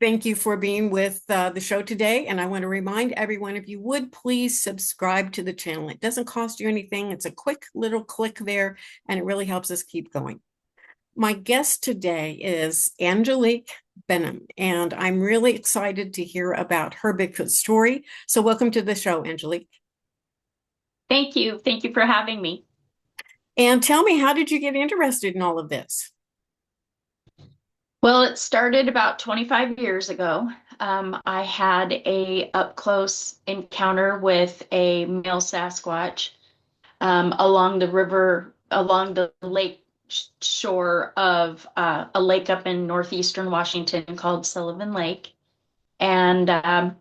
Thank you for being with the show today. And I want to remind everyone, if you would please subscribe to the channel. It doesn't cost you anything. It's a quick little click there, and it really helps us keep going. My guest today is Angelique Benham, and I'm really excited to hear about her Bigfoot story. So welcome to the show, Angelique. Thank you. Thank you for having me. And tell me, how did you get interested in all of this? Well, it started about 25 years ago. I had a up close encounter with a male Sasquatch along the river, along the lake shore of a lake up in northeastern Washington called Sullivan Lake. And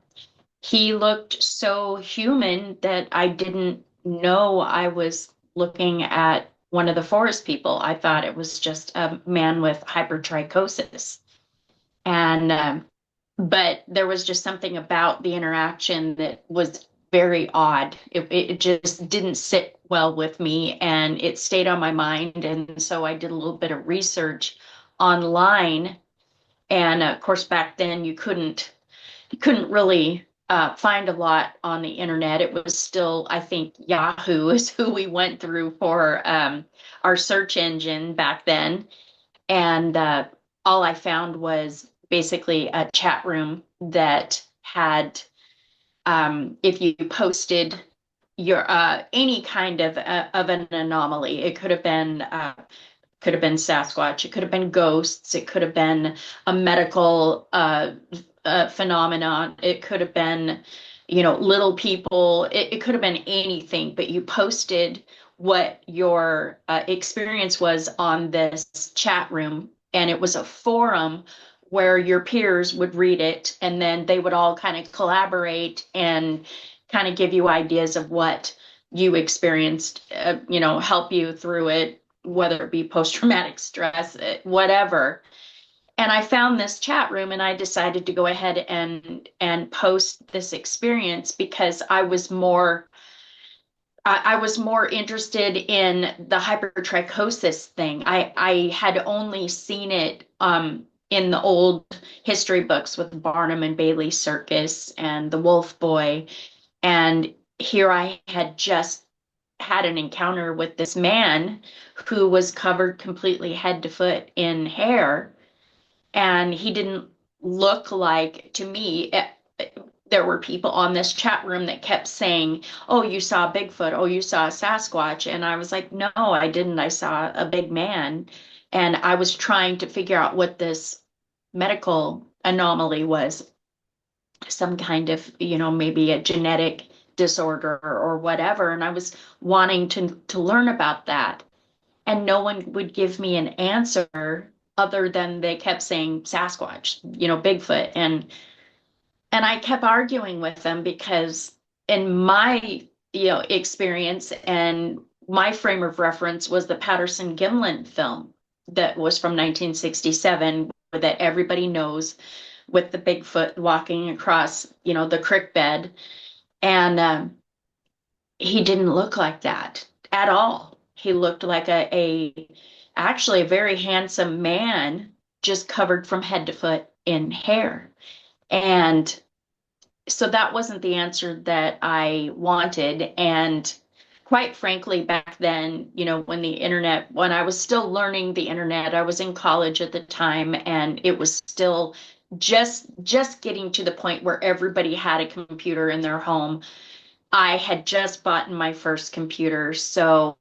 he looked so human that I didn't know I was looking at one of the forest people. I thought it was just a man with hypertrichosis. And but there was just something about the interaction that was very odd. It just didn't sit well with me, and it stayed on my mind. And so I did a little bit of research online. And of course, back then you couldn't really find a lot on the internet. It was still, I think, Yahoo is who we went through for our search engine back then. And all I found was basically a chat room that had, if you posted your any kind of an anomaly, it could have been Sasquatch, it could have been ghosts, it could have been a medical phenomenon, it could have been, little people, it could have been anything, but you posted what your experience was on this chat room, and it was a forum where your peers would read it, and then they would all kind of collaborate and kind of give you ideas of what you experienced, help you through it, whether it be post-traumatic stress, whatever. And I found this chat room, and I decided to go ahead and post this experience because I was more interested in the hypertrichosis thing. I had only seen it in the old history books with Barnum and Bailey Circus and the Wolf Boy. And here I had just had an encounter with this man who was covered completely head to foot in hair. And he didn't look like, to me, there were people on this chat room that kept saying, "Oh, you saw Bigfoot. Oh, you saw a Sasquatch." And I was like, "No, I didn't. I saw a big man." And I was trying to figure out what this medical anomaly was, some kind of, maybe a genetic disorder or whatever. And I was wanting to learn about that. And no one would give me an answer other than they kept saying Sasquatch, Bigfoot. And I kept arguing with them because in my, experience and my frame of reference was the Patterson-Gimlin film that was from 1967 that everybody knows, with the Bigfoot walking across, the creek bed. And he didn't look like that at all. He looked like actually a very handsome man, just covered from head to foot in hair. And so that wasn't the answer that I wanted. And quite frankly, back then, when I was still learning the internet, I was in college at the time, and it was still just getting to the point where everybody had a computer in their home. I had just bought my first computer. So,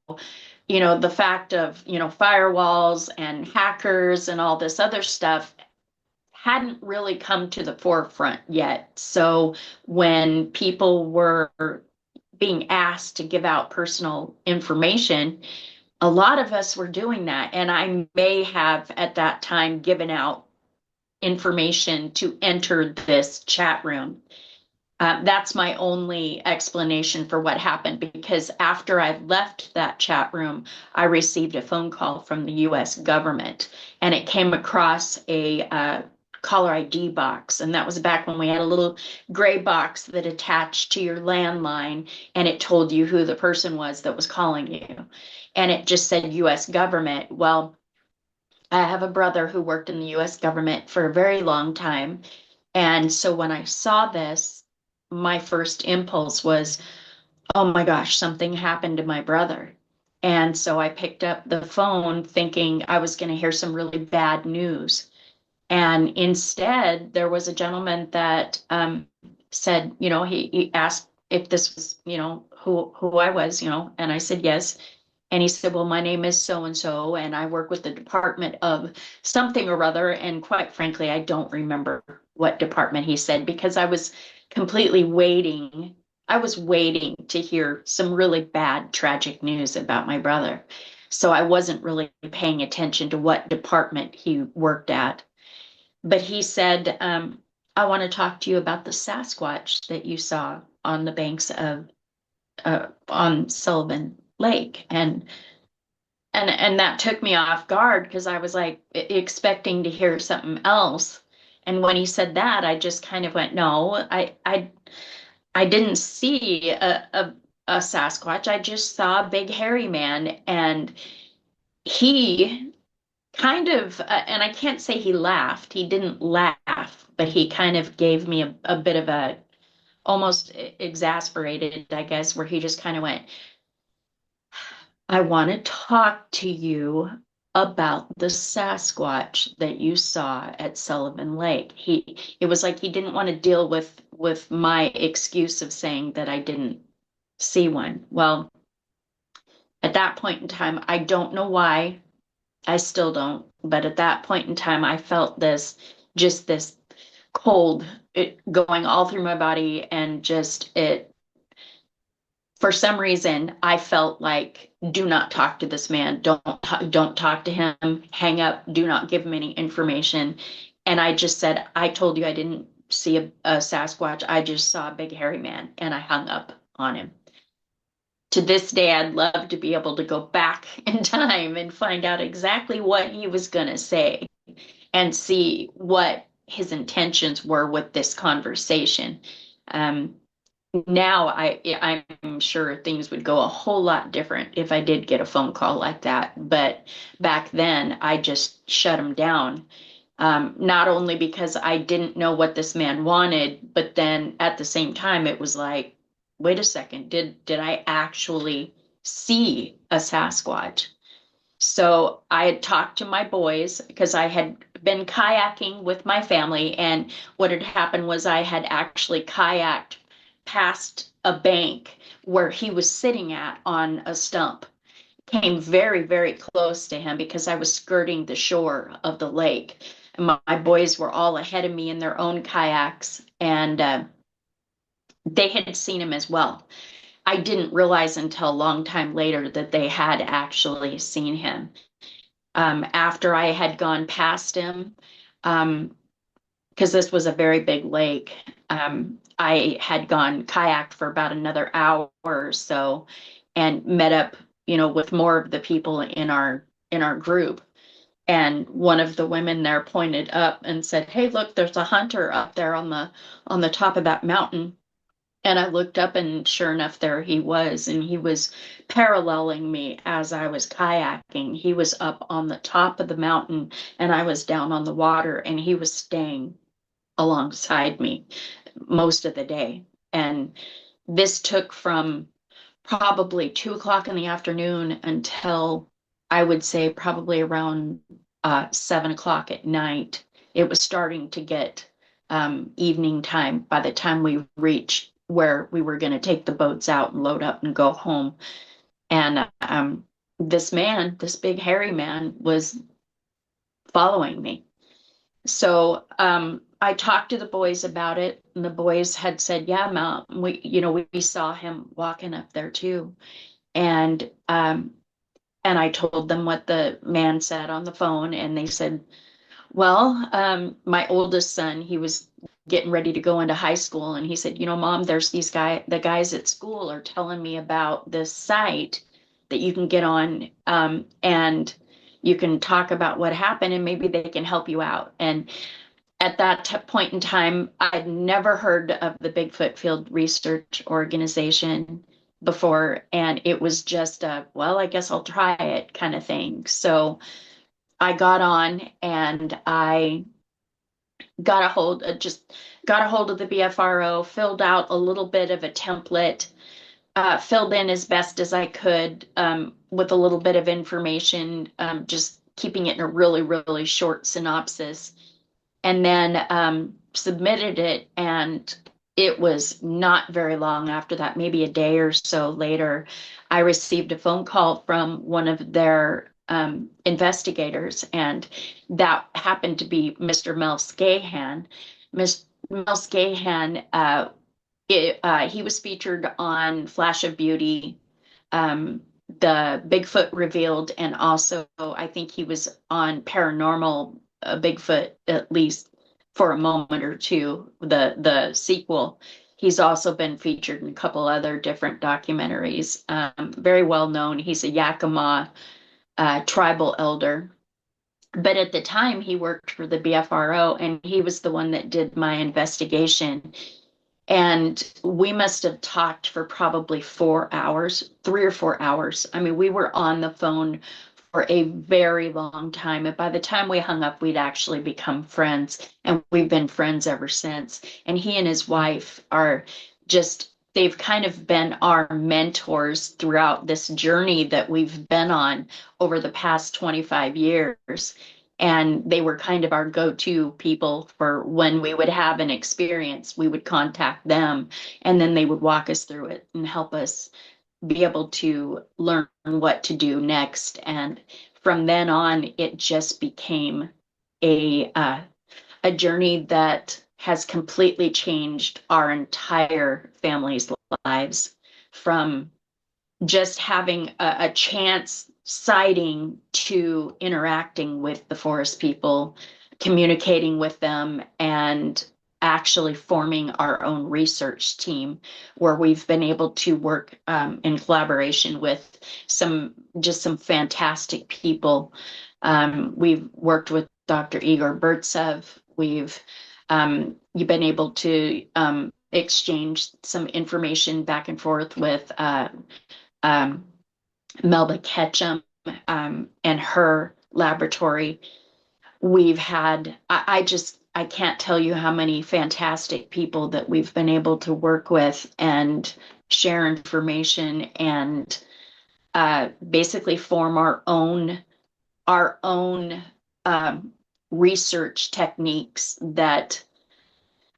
the fact of, firewalls and hackers and all this other stuff hadn't really come to the forefront yet. So when people were being asked to give out personal information, a lot of us were doing that. And I may have at that time given out information to enter this chat room. That's my only explanation for what happened, because after I left that chat room, I received a phone call from the US government, and it came across a caller ID box. And that was back when we had a little gray box that attached to your landline, and it told you who the person was that was calling you. And it just said US government. Well, I have a brother who worked in the US government for a very long time. And so when I saw this, my first impulse was, oh my gosh, something happened to my brother. And so I picked up the phone thinking I was going to hear some really bad news. And instead, there was a gentleman that said, he asked if this was, who I was, and I said yes. And he said, well, my name is so and so, and I work with the department of something or other. And quite frankly, I don't remember what department he said because I was completely waiting. I was waiting to hear some really bad, tragic news about my brother. So I wasn't really paying attention to what department he worked at. But he said, I want to talk to you about the Sasquatch that you saw on the banks of on Sullivan Lake. And that took me off guard because I was like expecting to hear something else. And when he said that, I just kind of went, no, I didn't see a Sasquatch. I just saw a big hairy man. And he kind of, and I can't say he laughed. He didn't laugh, but he kind of gave me a bit of a almost exasperated, I guess, where he just kind of went, I want to talk to you about the Sasquatch that you saw at Sullivan Lake. It was like he didn't want to deal with my excuse of saying that I didn't see one. Well, at that point in time, I don't know why. I still don't, but at that point in time, I felt this cold going all through my body and just it for some reason, I felt like, do not talk to this man. Don't talk to him. Hang up. Do not give him any information. And I just said, I told you I didn't see a Sasquatch. I just saw a big hairy man, and I hung up on him. To this day, I'd love to be able to go back in time and find out exactly what he was going to say and see what his intentions were with this conversation. Um, Now I'm sure things would go a whole lot different if I did get a phone call like that. But back then, I just shut him down. Not only because I didn't know what this man wanted, but then at the same time, it was like, wait a second, did I actually see a Sasquatch? So I had talked to my boys because I had been kayaking with my family, and what had happened was I had actually kayaked past a bank where he was sitting at on a stump. Came very, very close to him because I was skirting the shore of the lake. And my boys were all ahead of me in their own kayaks, and they had seen him as well. I didn't realize until a long time later that they had actually seen him. After I had gone past him, because this was a very big lake, I had gone kayaked for about another hour or so and met up, with more of the people in our group. And one of the women there pointed up and said, "Hey, look, there's a hunter up there on the top of that mountain." And I looked up, and sure enough, there he was. And he was paralleling me as I was kayaking. He was up on the top of the mountain, and I was down on the water, and he was staying alongside me most of the day. And this took from probably 2 o'clock in the afternoon until I would say probably around 7 o'clock at night. It was starting to get evening time by the time we reached where we were going to take the boats out and load up and go home. And this big hairy man, was following me. So I talked to the boys about it, and the boys had said, "Yeah, Mom, we saw him walking up there too." And and I told them what the man said on the phone, and they said, "Well, my oldest son, he was getting ready to go into high school, and he said, Mom, there's the guys at school are telling me about this site that you can get on, and you can talk about what happened, and maybe they can help you out." And at that point in time, I'd never heard of the Bigfoot Field Research Organization before, and it was just a, well, I guess I'll try it kind of thing. So I got on, and I got a hold of the BFRO, filled out a little bit of a template, filled in as best as I could, with a little bit of information, just keeping it in a really, really short synopsis, and then submitted it. And it was not very long after that, maybe a day or so later, I received a phone call from one of their investigators, and that happened to be Mr. Mel Scahan. Mel Scahan, he was featured on Flash of Beauty, um, the Bigfoot Revealed, and also I think he was on Paranormal, Bigfoot, at least for a moment or two, the sequel. He's also been featured in a couple other different documentaries. Very well known. He's a Yakima tribal elder. But at the time, he worked for the BFRO, and he was the one that did my investigation. And we must have talked for probably 4 hours, 3 or 4 hours. I mean, we were on the phone for a very long time. And by the time we hung up, we'd actually become friends. And we've been friends ever since. And he and his wife are just, they've kind of been our mentors throughout this journey that we've been on over the past 25 years. And they were kind of our go-to people for when we would have an experience. We would contact them, and then they would walk us through it and help us be able to learn what to do next. And from then on, it just became a journey that has completely changed our entire family's lives, from just having a chance sighting to interacting with the forest people, communicating with them, and actually forming our own research team where we've been able to work, in collaboration with some fantastic people. We've worked with Dr. Igor Burtsev. You've been able to exchange some information back and forth with um, Melba Ketchum, and her laboratory. We've had, I can't tell you how many fantastic people that we've been able to work with and share information, and basically form our own um, research techniques that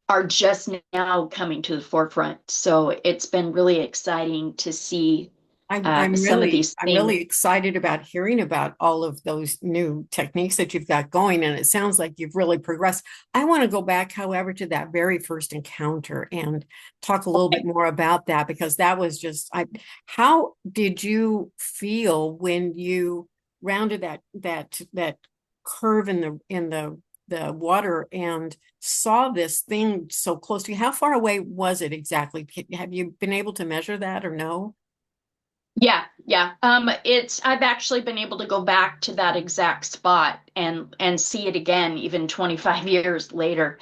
are just now coming to the forefront. So it's been really exciting to see some of these I'm things. really excited about hearing about all of those new techniques that you've got going, and it sounds like you've really progressed. I want to go back, however, to that very first encounter and talk a little bit more about that, because that was just how did you feel when you rounded that curve in the water and saw this thing so close to you? How far away was it exactly? Have you been able to measure that or no? Yeah, yeah. I've actually been able to go back to that exact spot and see it again, even 25 years later.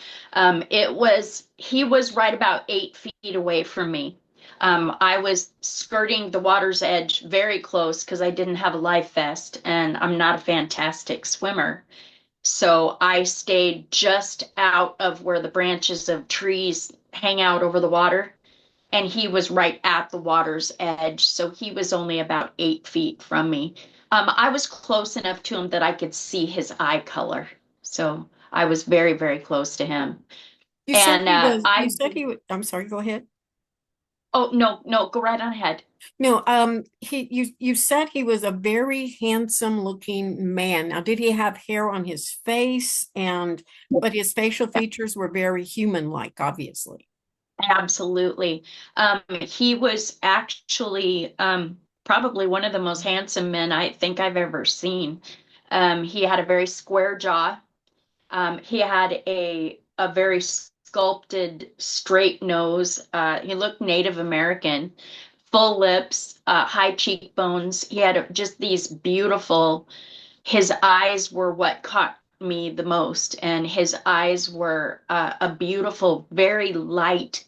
He was right about 8 feet away from me. I was skirting the water's edge very close because I didn't have a life vest and I'm not a fantastic swimmer. So I stayed just out of where the branches of trees hang out over the water, and he was right at the water's edge. So he was only about 8 feet from me. I was close enough to him that I could see his eye color. So I was very, very close to him. And You said he was, I'm sorry, go ahead. oh, no, no, go right on ahead. No, you said he was a very handsome looking man. Now, did he have hair on his face but his facial features were very human-like, obviously. Absolutely. He was actually probably one of the most handsome men I think I've ever seen. He had a very square jaw. He had a very sculpted, straight nose. He looked Native American, full lips, high cheekbones. He had just these beautiful. His eyes were what caught me the most, and his eyes were a beautiful, very light,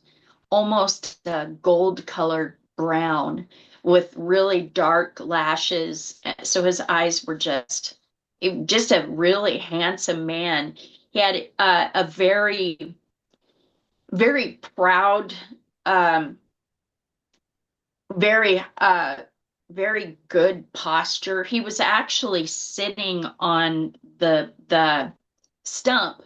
almost gold colored brown with really dark lashes. So his eyes were just a really handsome man. He had a very, very proud, um, very, very good posture. He was actually sitting on the stump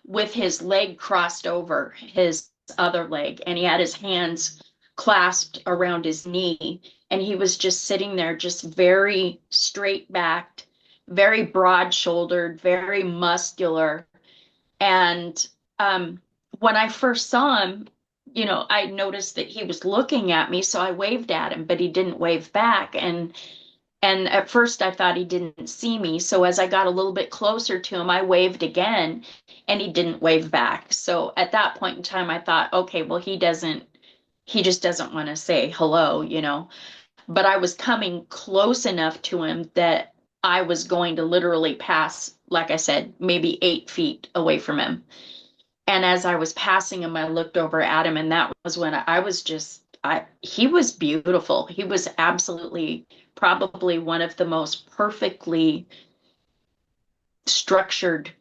with his leg crossed over his other leg, and he had his hands clasped around his knee, and he was just sitting there, just very straight backed, very broad shouldered, very muscular. And when I first saw him, I noticed that he was looking at me, so I waved at him, but he didn't wave back. And at first I thought he didn't see me. So as I got a little bit closer to him, I waved again and he didn't wave back. So at that point in time, I thought, okay, well, he just doesn't want to say hello. But I was coming close enough to him that I was going to literally pass, like I said, maybe 8 feet away from him. And as I was passing him, I looked over at him, and that was when I was just, he was beautiful. He was absolutely probably one of the most perfectly structured,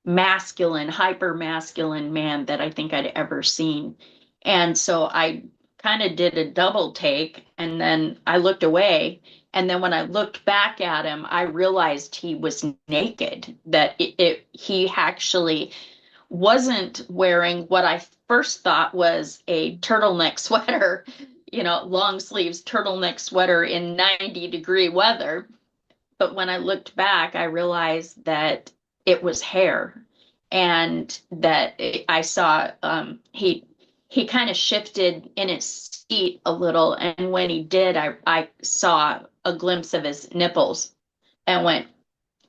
masculine, hyper masculine man that I think I'd ever seen. And so I kind of did a double take, and then I looked away. And then when I looked back at him, I realized he was naked, that he actually wasn't wearing what I first thought was a turtleneck sweater, long sleeves turtleneck sweater in 90-degree weather. But when I looked back, I realized that it was hair, and that I saw he kind of shifted in his seat a little, and when he did, I saw a glimpse of his nipples and went,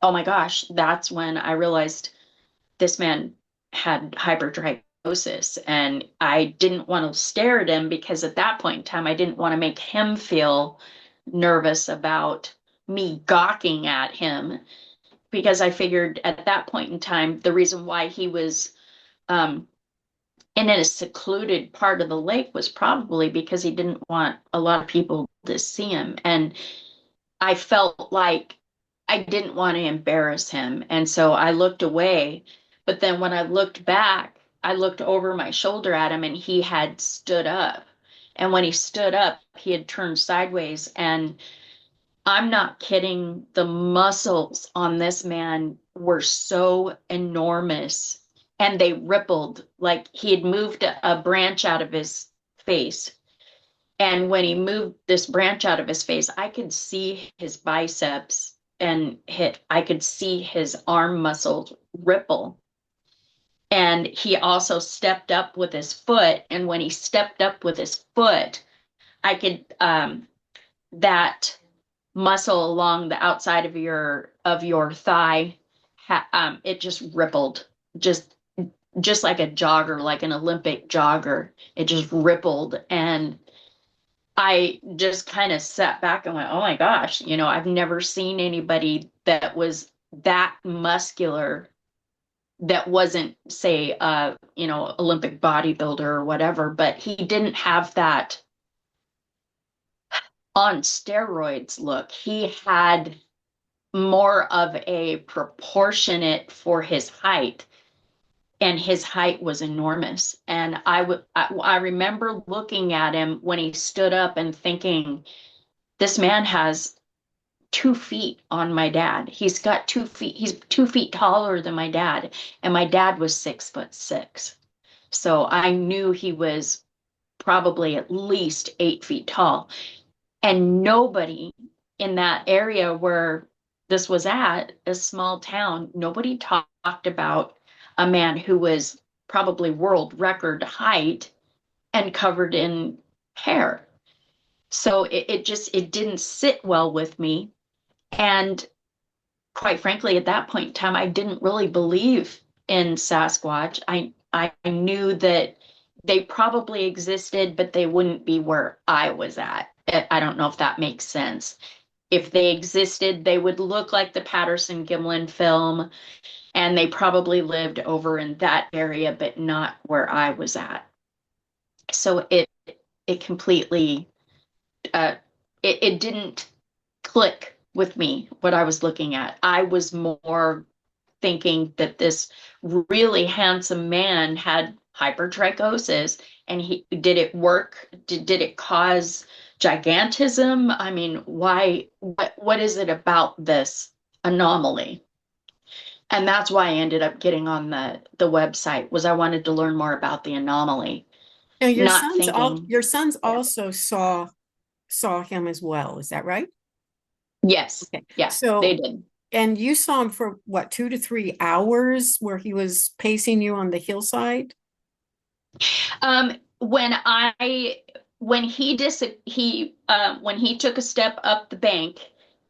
"Oh my gosh!" That's when I realized this man had hypertrichosis, and I didn't want to stare at him because at that point in time I didn't want to make him feel nervous about me gawking at him, because I figured at that point in time the reason why he was in a secluded part of the lake was probably because he didn't want a lot of people to see him. And I felt like I didn't want to embarrass him. And so I looked away. But then when I looked back, I looked over my shoulder at him, and he had stood up. And when he stood up, he had turned sideways. And I'm not kidding, the muscles on this man were so enormous, and they rippled like he had moved a branch out of his face. And when he moved this branch out of his face, I could see his biceps and I could see his arm muscles ripple. And he also stepped up with his foot. And when he stepped up with his foot, I could, that muscle along the outside of your thigh, it just rippled, just like a jogger, like an Olympic jogger. It just rippled. And I just kind of sat back and went, oh my gosh, I've never seen anybody that was that muscular, that wasn't, say, Olympic bodybuilder or whatever, but he didn't have that on steroids look. He had more of a proportionate for his height, and his height was enormous. And I remember looking at him when he stood up and thinking, this man has 2 feet on my dad. He's got 2 feet. He's 2 feet taller than my dad, and my dad was 6'6". So I knew he was probably at least 8 feet tall. And nobody in that area where this was at, a small town, nobody talked about a man who was probably world record height and covered in hair. So it didn't sit well with me. And quite frankly, at that point in time, I didn't really believe in Sasquatch. I knew that they probably existed, but they wouldn't be where I was at. I don't know if that makes sense. If they existed, they would look like the Patterson-Gimlin film, and they probably lived over in that area, but not where I was at. So it completely it didn't click with me what I was looking at. I was more thinking that this really handsome man had hypertrichosis, and he did it work? Did it cause gigantism? I mean, why, what is it about this anomaly? And that's why I ended up getting on the website, was I wanted to learn more about the anomaly, Now not thinking, your sons yeah. also saw him as well. Is that right? Yes, Okay. yeah, they So, did. and you saw him for what, 2 to 3 hours where he was pacing you on the hillside? When I when he took a step up the bank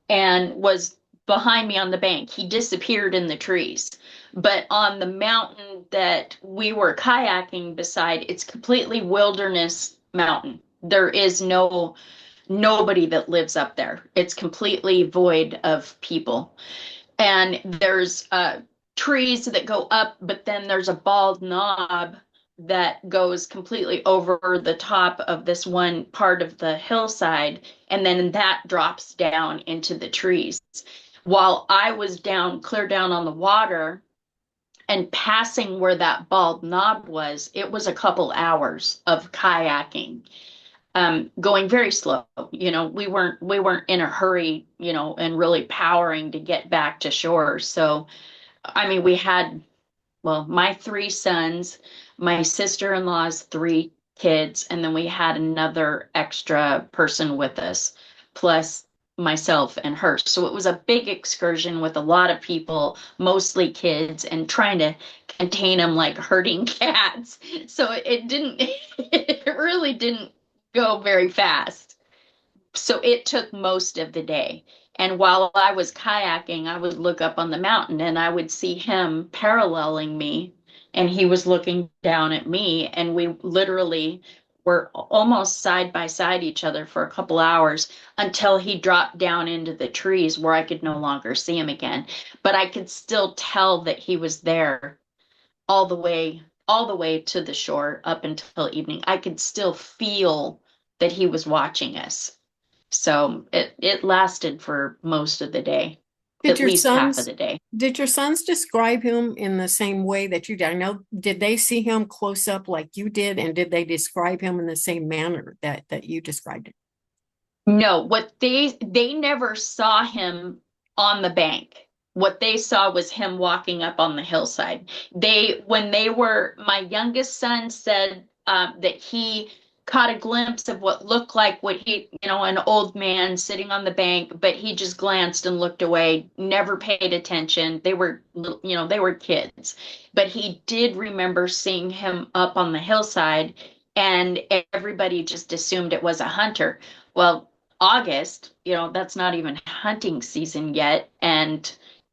and was behind me on the bank, he disappeared in the trees. But on the mountain that we were kayaking beside, it's completely wilderness mountain. There is nobody that lives up there. It's completely void of people. And there's trees that go up, but then there's a bald knob that goes completely over the top of this one part of the hillside, and then that drops down into the trees. While I was down, clear down on the water and passing where that bald knob was, it was a couple hours of kayaking, going very slow. We weren't in a hurry, and really powering to get back to shore. So, I mean, we had, well, my three sons, my sister-in-law's three kids, and then we had another extra person with us, plus myself and her. So it was a big excursion with a lot of people, mostly kids, and trying to contain them like herding cats. So it didn't, it really didn't go very fast. So it took most of the day. And while I was kayaking, I would look up on the mountain and I would see him paralleling me, and he was looking down at me. And we literally were almost side by side each other for a couple hours until he dropped down into the trees where I could no longer see him again. But I could still tell that he was there all the way to the shore up until evening. I could still feel that he was watching us. So it lasted for most of the day, Did at your least half of sons the day. did your sons describe him in the same way that you did? I know, did they see him close up like you did, and did they describe him in the same manner that you described it? No, what they never saw him on the bank. What they saw was him walking up on the hillside. When they were, my youngest son said that he caught a glimpse of what looked like an old man sitting on the bank, but he just glanced and looked away, never paid attention. They were kids, but he did remember seeing him up on the hillside, and everybody just assumed it was a hunter. Well, August, that's not even hunting season yet. And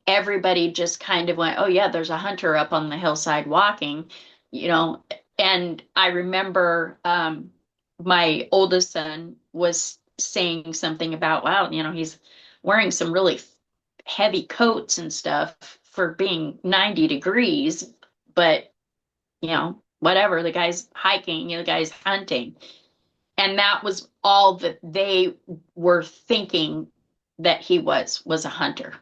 everybody just kind of went, oh, yeah, there's a hunter up on the hillside walking, you know. And I remember my oldest son was saying something about, wow, he's wearing some really heavy coats and stuff for being 90 degrees, but, whatever, the guy's hiking, the guy's hunting. And that was all that they were thinking that he was a hunter.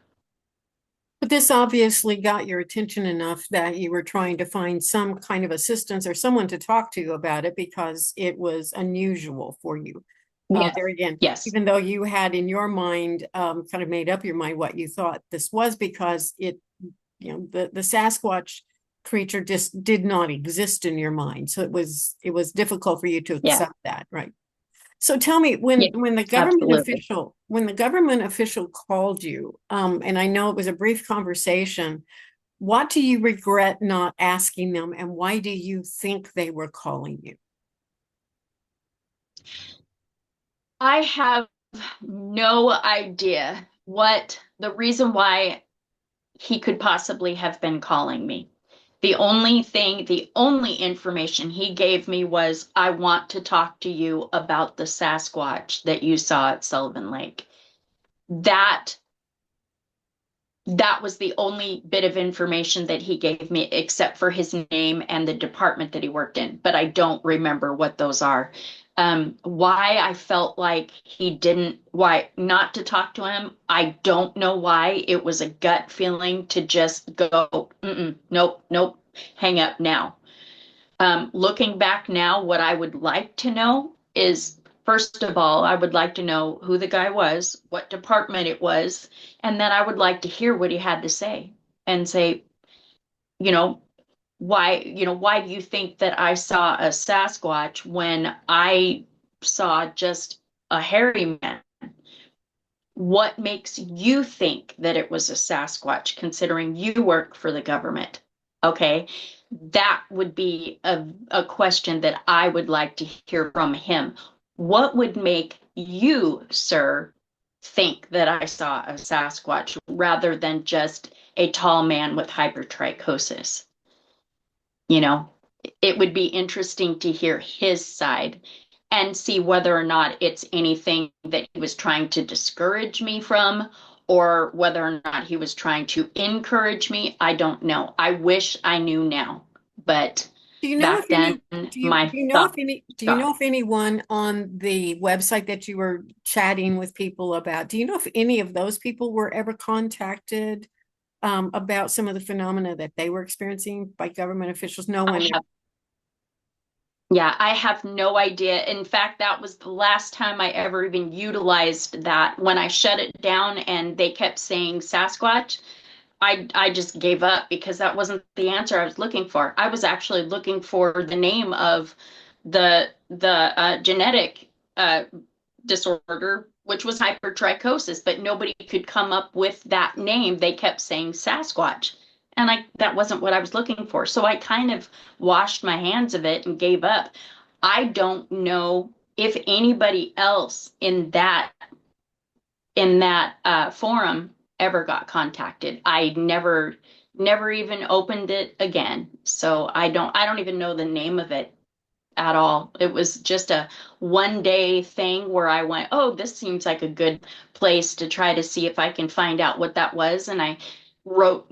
But this obviously got your attention enough that you were trying to find some kind of assistance or someone to talk to about it because it was unusual for you. Yes. There again, Yes. even though you had in your mind kind of made up your mind what you thought this was, because the Sasquatch creature just did not exist in your mind. So it was difficult for you to Yeah. accept that, right? So tell me, Yeah. Absolutely. when the government official called you, and I know it was a brief conversation, what do you regret not asking them, and why do you think they were calling you? I have no idea what the reason why he could possibly have been calling me. The only information he gave me was, I want to talk to you about the Sasquatch that you saw at Sullivan Lake. That That was the only bit of information that he gave me, except for his name and the department that he worked in. But I don't remember what those are. Why I felt like he didn't, why not to talk to him, I don't know why. It was a gut feeling to just go, nope, nope, hang up now. Looking back now, what I would like to know is, first of all, I would like to know who the guy was, what department it was, and then I would like to hear what he had to say and say, you know, why do you think that I saw a Sasquatch when I saw just a hairy man? What makes you think that it was a Sasquatch, considering you work for the government? Okay, that would be a question that I would like to hear from him. What would make you, sir, think that I saw a Sasquatch rather than just a tall man with hypertrichosis? You know, it would be interesting to hear his side and see whether or not it's anything that he was trying to discourage me from or whether or not he was trying to encourage me. I don't know. I wish I knew now, but Do you know if back then, any, my if thought, any, do you God, know if anyone on the website that you were chatting with people about, do you know if any of those people were ever contacted about some of the phenomena that they were experiencing by government officials? No I one. have, yeah, I have no idea. In fact, that was the last time I ever even utilized that. When I shut it down and they kept saying Sasquatch, I just gave up because that wasn't the answer I was looking for. I was actually looking for the name of the genetic disorder, which was hypertrichosis, but nobody could come up with that name. They kept saying Sasquatch. And that wasn't what I was looking for. So I kind of washed my hands of it and gave up. I don't know if anybody else in that forum ever got contacted. I never even opened it again. So I don't even know the name of it at all. It was just a 1 day thing where I went, oh, this seems like a good place to try to see if I can find out what that was. And I wrote,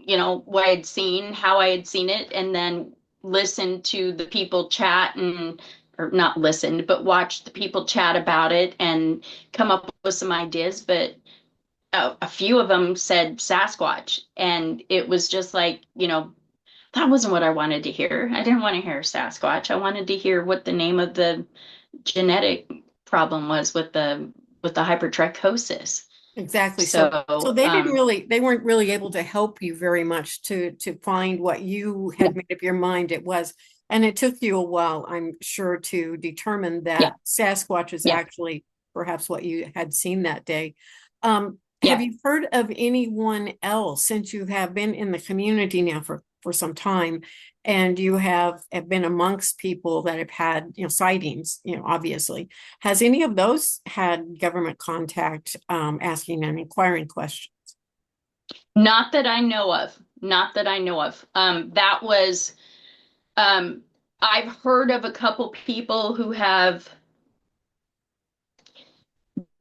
what I'd seen, how I had seen it, and then listened to the people chat and or not listened, but watched the people chat about it and come up with some ideas. But a few of them said Sasquatch, and it was just like, that wasn't what I wanted to hear. I didn't want to hear Sasquatch. I wanted to hear what the name of the genetic problem was with the hypertrichosis. Exactly. So So, they weren't really able to help you very much to find what you yeah, had made up your mind it was. And it took you a while, I'm sure, to determine yeah, that Sasquatch is yeah, actually perhaps what you had seen that day. Have yeah. you heard of anyone else since you have been in the community now for some time and you have been amongst people that have had, sightings, obviously. Has any of those had government contact asking and inquiring questions? Not that I know of. Not that I know of. That was, um, I've heard of a couple people who have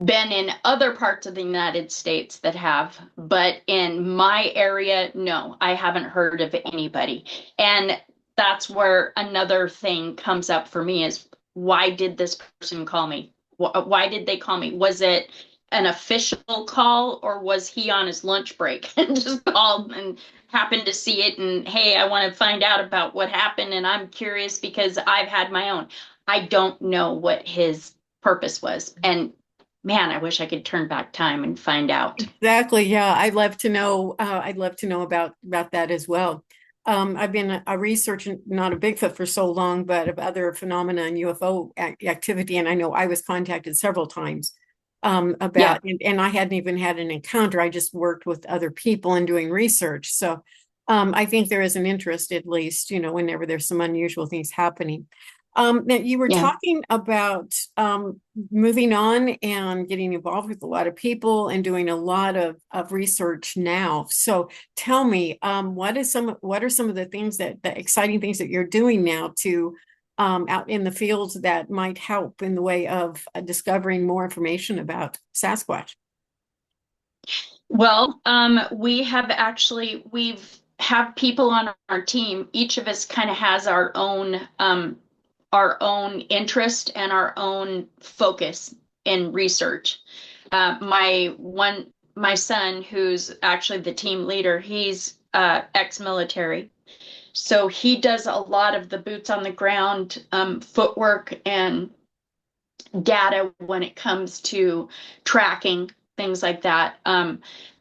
been in other parts of the United States that have, but in my area, no, I haven't heard of anybody. And that's where another thing comes up for me is why did this person call me? Why did they call me? Was it an official call or was he on his lunch break and just called and happened to see it and hey, I want to find out about what happened and I'm curious because I've had my own. I don't know what his purpose was. And man, I wish I could turn back time and find out. Exactly. Yeah, I'd love to know. I'd love to know about that as well. I've been a researcher, not a Bigfoot for so long, but of other phenomena and UFO activity, and I know I was contacted several times Yeah, about, and I hadn't even had an encounter. I just worked with other people and doing research. So I think there is an interest, at least, whenever there's some unusual things happening. Now you were yeah. talking about moving on and getting involved with a lot of people and doing a lot of research now. So tell me, what are some of the things the exciting things that you're doing now to out in the fields that might help in the way of discovering more information about Sasquatch? Well, we have actually we've have people on our team. Each of us kind of has our own interest and our own focus in research. My son, who's actually the team leader, he's ex-military, so he does a lot of the boots on the ground footwork and data when it comes to tracking things like that.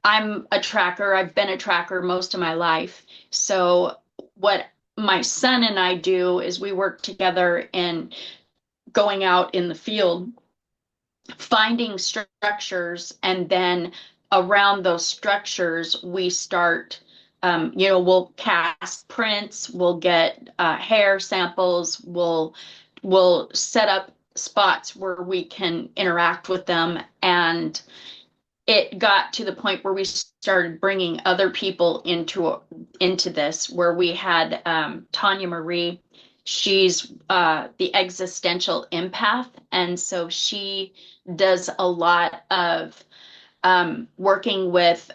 I'm a tracker. I've been a tracker most of my life. So what my son and I do is we work together in going out in the field, finding structures, and then around those structures, we start, we'll cast prints, we'll get hair samples, we'll set up spots where we can interact with them. And it got to the point where we started bringing other people into this, where we had Tanya Marie. She's the existential empath, and so she does a lot of working with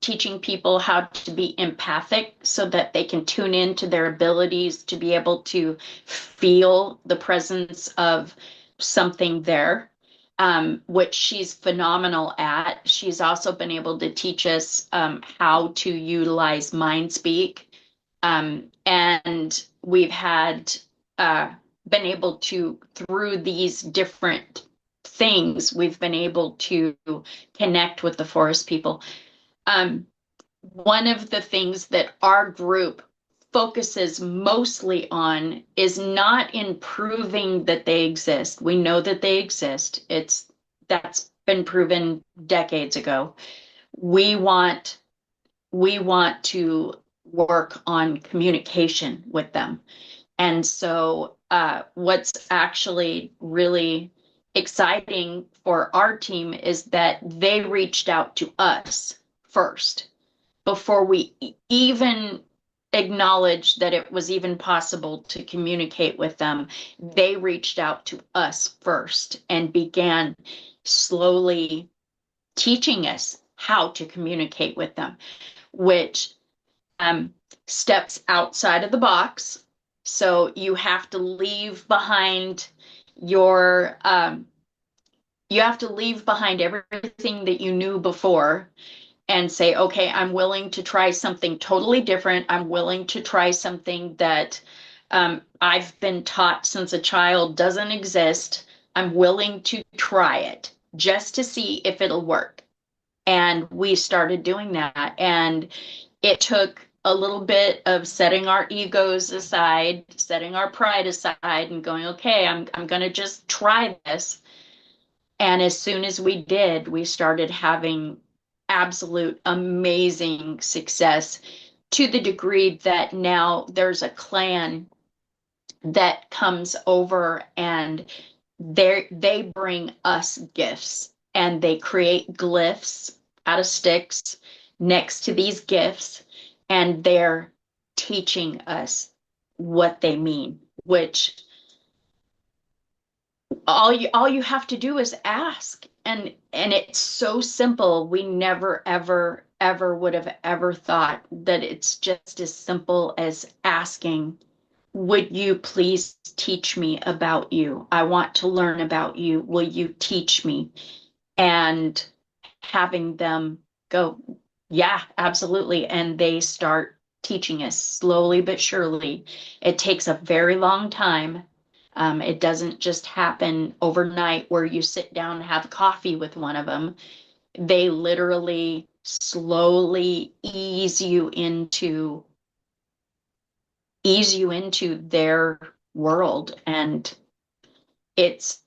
teaching people how to be empathic so that they can tune into their abilities to be able to feel the presence of something there, which she's phenomenal at. She's also been able to teach us how to utilize mind speak. And we've had been able to, through these different things, we've been able to connect with the forest people. Um, One of the things that our group focuses mostly on is not in proving that they exist. We know that they exist. That's been proven decades ago. We want we want to work on communication with them. And so what's actually really exciting for our team is that they reached out to us first before we even acknowledged that it was even possible to communicate with them. They reached out to us first and began slowly teaching us how to communicate with them, which steps outside of the box. So you have to leave behind your you have to leave behind everything that you knew before and say, okay, I'm willing to try something totally different. I'm willing to try something that I've been taught since a child doesn't exist. I'm willing to try it just to see if it'll work. And we started doing that. And it took a little bit of setting our egos aside, setting our pride aside, and going, okay, I'm going to just try this. And as soon as we did, we started having absolute amazing success, to the degree that now there's a clan that comes over and they bring us gifts, and they create glyphs out of sticks next to these gifts, and they're teaching us what they mean, which all you have to do is ask. And it's so simple. We never ever would have ever thought that it's just as simple as asking, would you please teach me about you? I want to learn about you. Will you teach me? And having them go, yeah, absolutely. And they start teaching us slowly but surely. It takes a very long time. It doesn't just happen overnight where you sit down and have coffee with one of them. They literally slowly ease you into their world, and it's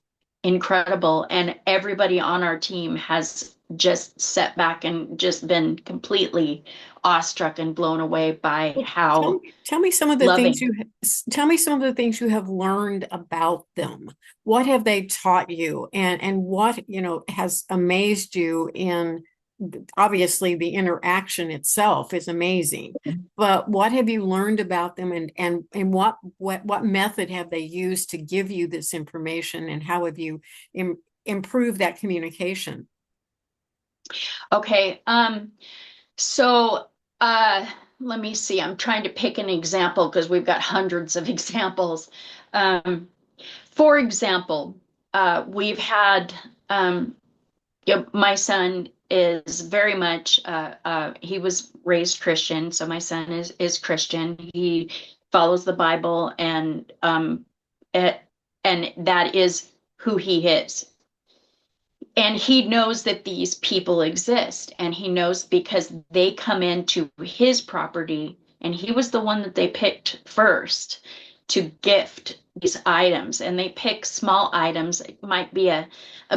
incredible. And everybody on our team has just sat back and just been completely awestruck and blown away by Tell, how tell me some of the things loving. you tell me some of the things you have learned about them. What have they taught you, and what, has amazed you in, obviously the interaction itself is amazing, but what have you learned about them, and what method have they used to give you this information, and how have you improved that communication? Okay. So, uh, let me see. I'm trying to pick an example because we've got hundreds of examples. Um, for example, we've had, my son is very much, he was raised Christian, so my son is Christian. He follows the Bible, it, and that is who he is. And he knows that these people exist, and he knows because they come into his property, and he was the one that they picked first to gift these items. And they pick small items. It might be a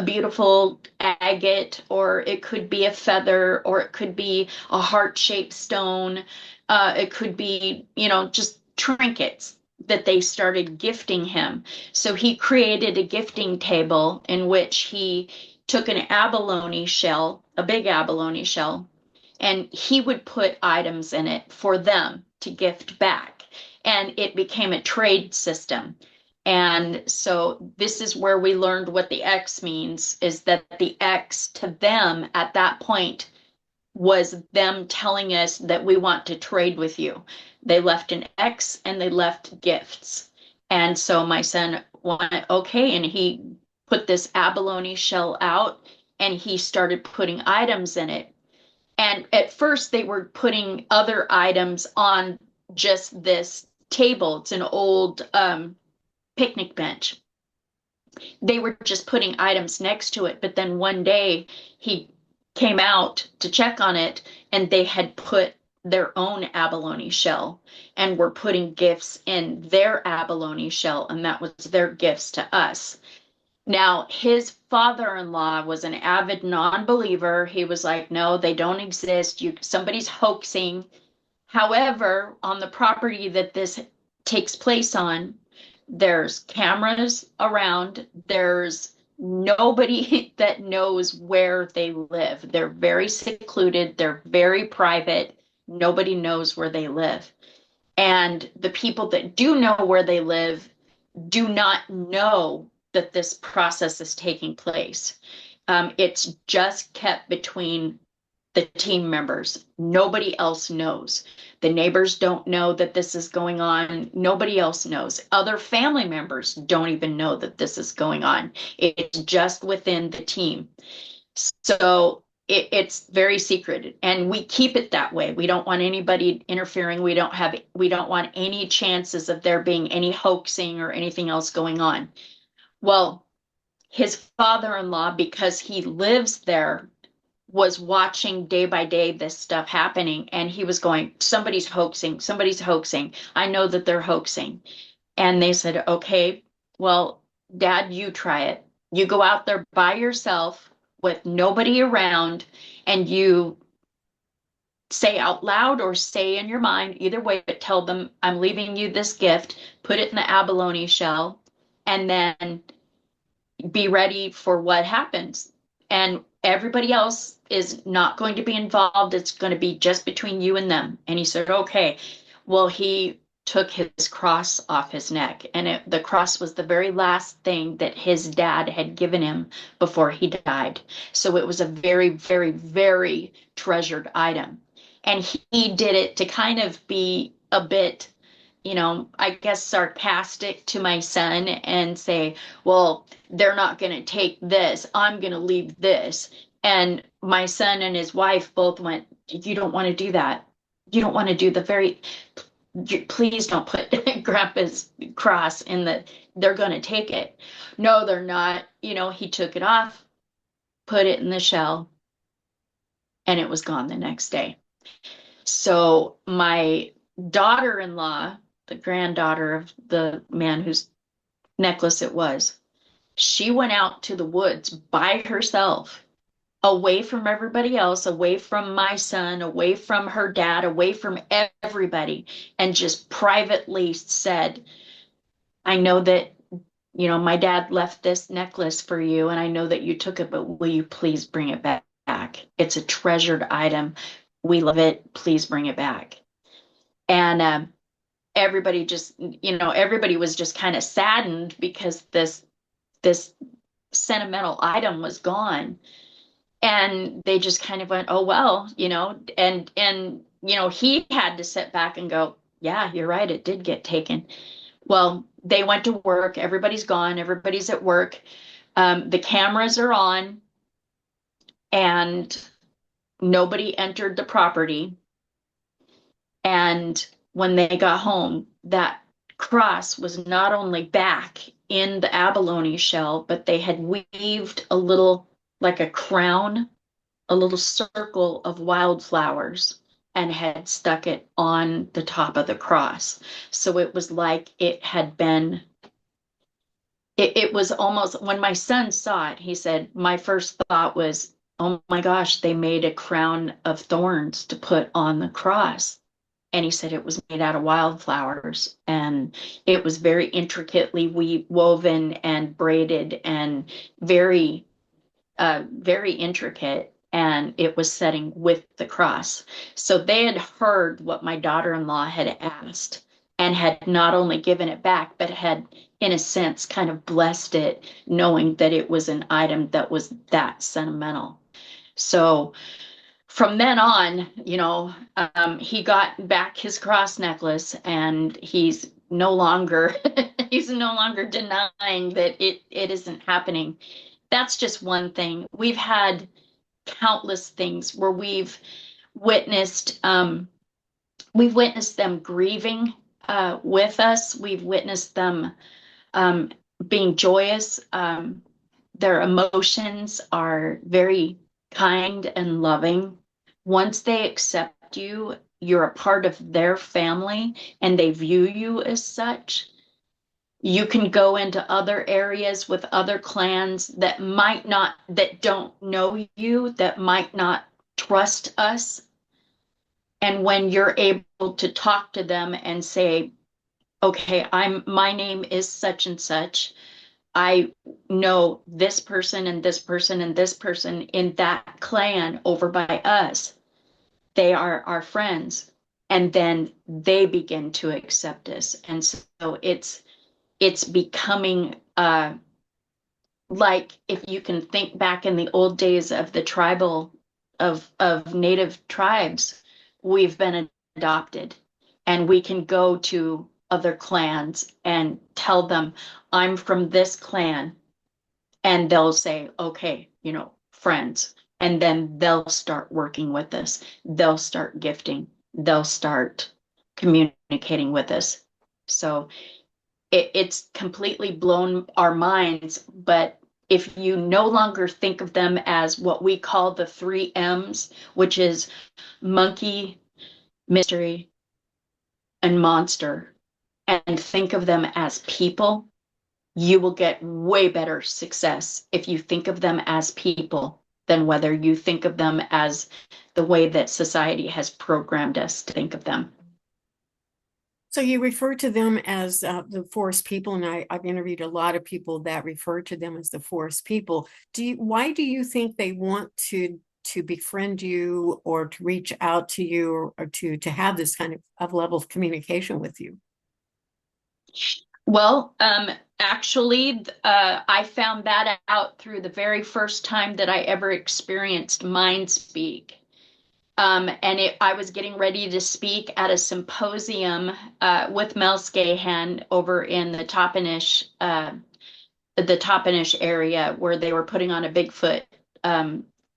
beautiful agate, or it could be a feather, or it could be a heart-shaped stone. It could be, just trinkets that they started gifting him. So he created a gifting table in which he took an abalone shell, a big abalone shell, and he would put items in it for them to gift back. And it became a trade system. And so this is where we learned what the X means, is that the X to them at that point was them telling us that we want to trade with you. They left an X and they left gifts. And so my son went, okay, and he put this abalone shell out and he started putting items in it. And at first they were putting other items on just this table. It's an old picnic bench. They were just putting items next to it. But then one day he came out to check on it, and they had put their own abalone shell and were putting gifts in their abalone shell, and that was their gifts to us. Now, his father-in-law was an avid non-believer. He was like, no, they don't exist. Somebody's hoaxing. However, on the property that this takes place on, there's cameras around. There's nobody that knows where they live. They're very secluded. They're very private. Nobody knows where they live. And the people that do know where they live do not know that this process is taking place. It's just kept between the team members. Nobody else knows. The neighbors don't know that this is going on. Nobody else knows. Other family members don't even know that this is going on. It's just within the team. So it's very secret, and we keep it that way. We don't want anybody interfering. We don't want any chances of there being any hoaxing or anything else going on. Well, his father-in-law, because he lives there, was watching day by day this stuff happening, and he was going, somebody's hoaxing, somebody's hoaxing. I know that they're hoaxing. And they said, okay, well, Dad, you try it. You go out there by yourself with nobody around, and you say out loud or say in your mind, either way, but tell them, I'm leaving you this gift, put it in the abalone shell, and then be ready for what happens. And everybody else is not going to be involved. It's going to be just between you and them. And he said, okay. Well, he took his cross off his neck, and the cross was the very last thing that his dad had given him before he died. So it was a very, very, very treasured item. And he did it to kind of be a bit, I guess sarcastic to my son and say, well, they're not going to take this. I'm going to leave this. And my son and his wife both went, you don't want to do that. You don't want to do the very, please don't put grandpa's cross in they're going to take it. No, they're not. He took it off, put it in the shell, and it was gone the next day. So my daughter-in-law, the granddaughter of the man whose necklace it was, she went out to the woods by herself, away from everybody else, away from my son, away from her dad, away from everybody, and just privately said, I know that, my dad left this necklace for you, and I know that you took it, but will you please bring it back? It's a treasured item. We love it. Please bring it back. And everybody just, everybody was just kind of saddened because this sentimental item was gone. And they just kind of went, oh, well, he had to sit back and go, yeah, you're right, it did get taken. Well, they went to work, everybody's gone, everybody's at work. The cameras are on, and nobody entered the property. And when they got home, that cross was not only back in the abalone shell, but they had weaved a little, like a crown, a little circle of wildflowers, and had stuck it on the top of the cross. So it was like it was almost, when my son saw it, he said, my first thought was, oh my gosh, they made a crown of thorns to put on the cross. And he said it was made out of wildflowers, and it was very intricately woven and braided, and very very intricate, and it was setting with the cross. So they had heard what my daughter-in-law had asked, and had not only given it back, but had, in a sense, kind of blessed it, knowing that it was an item that was that sentimental. So from then on, he got back his cross necklace, and he's no longer denying that it isn't happening. That's just one thing. We've had countless things where witnessed we've witnessed them grieving with us. We've witnessed them um, being joyous. Their emotions are very kind and loving. Once they accept you, you're a part of their family, and they view you as such. You can go into other areas with other clans that don't know you, that might not trust us. And when you're able to talk to them and say, okay, my name is such and such. I know this person and this person and this person in that clan over by us. They are our friends. And then they begin to accept us. And so it's becoming like, if you can think back in the old days of the tribal of native tribes, we've been adopted, and we can go to other clans and tell them, I'm from this clan, and they'll say, okay, friends. And then they'll start working with us. They'll start gifting. They'll start communicating with us. So it's completely blown our minds. But if you no longer think of them as what we call the 3 M's, which is monkey, mystery, and monster, and think of them as people, you will get way better success if you think of them as people than whether you think of them as the way that society has programmed us to think of them. So you refer to them as the forest people, and I've interviewed a lot of people that refer to them as the forest people. Why do you think they want to befriend you, or to reach out to you, or to have this kind of level of communication with you? Well, actually, I found that out through the very first time that I ever experienced mind speak. I was getting ready to speak at a symposium with Mel Scahan over in the Toppenish area, where they were putting on a Bigfoot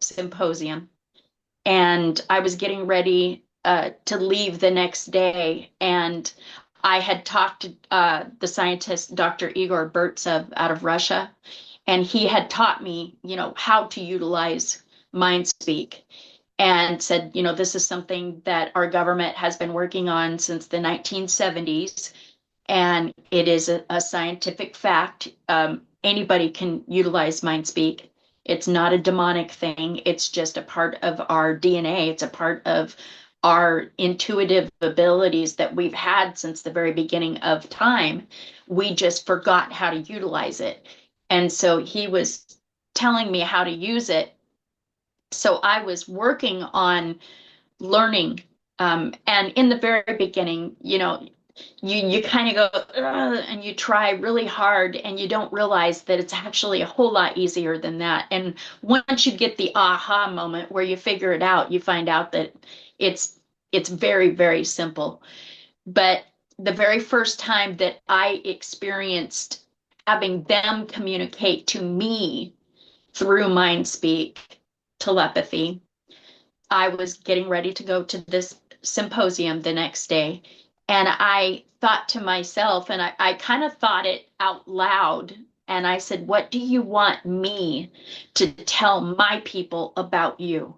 symposium. And I was getting ready to leave the next day, and I had talked to the scientist, Dr. Igor Burtsev, out of Russia, and he had taught me, how to utilize mind speak, and said, this is something that our government has been working on since the 1970s, and it is a scientific fact. Anybody can utilize mind speak. It's not a demonic thing. It's just a part of our DNA. It's a part of our intuitive abilities that we've had since the very beginning of time. We just forgot how to utilize it. And so he was telling me how to use it. So I was working on learning. And in the very beginning, you kind of go, "Ugh," and you try really hard and you don't realize that it's actually a whole lot easier than that. And once you get the aha moment where you figure it out, you find out that it's it's very, very simple. But the very first time that I experienced having them communicate to me through mind speak telepathy, I was getting ready to go to this symposium the next day. And I thought to myself, and I kind of thought it out loud. And I said, what do you want me to tell my people about you?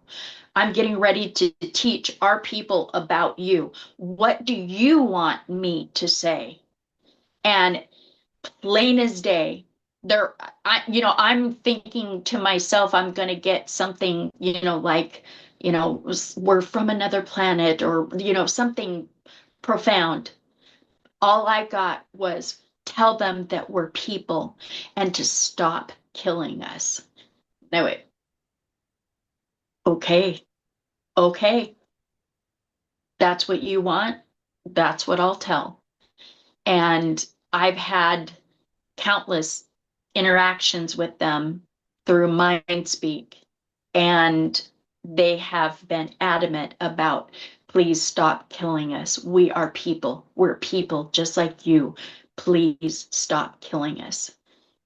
I'm getting ready to teach our people about you. What do you want me to say? And plain as day, there, I'm thinking to myself, I'm going to get something, like, we're from another planet, or, something profound. All I got was tell them that we're people and to stop killing us. No, wait. Okay. Okay. That's what you want. That's what I'll tell. And I've had countless interactions with them through mind speak, and they have been adamant about, please stop killing us. We are people. We're people just like you. Please stop killing us.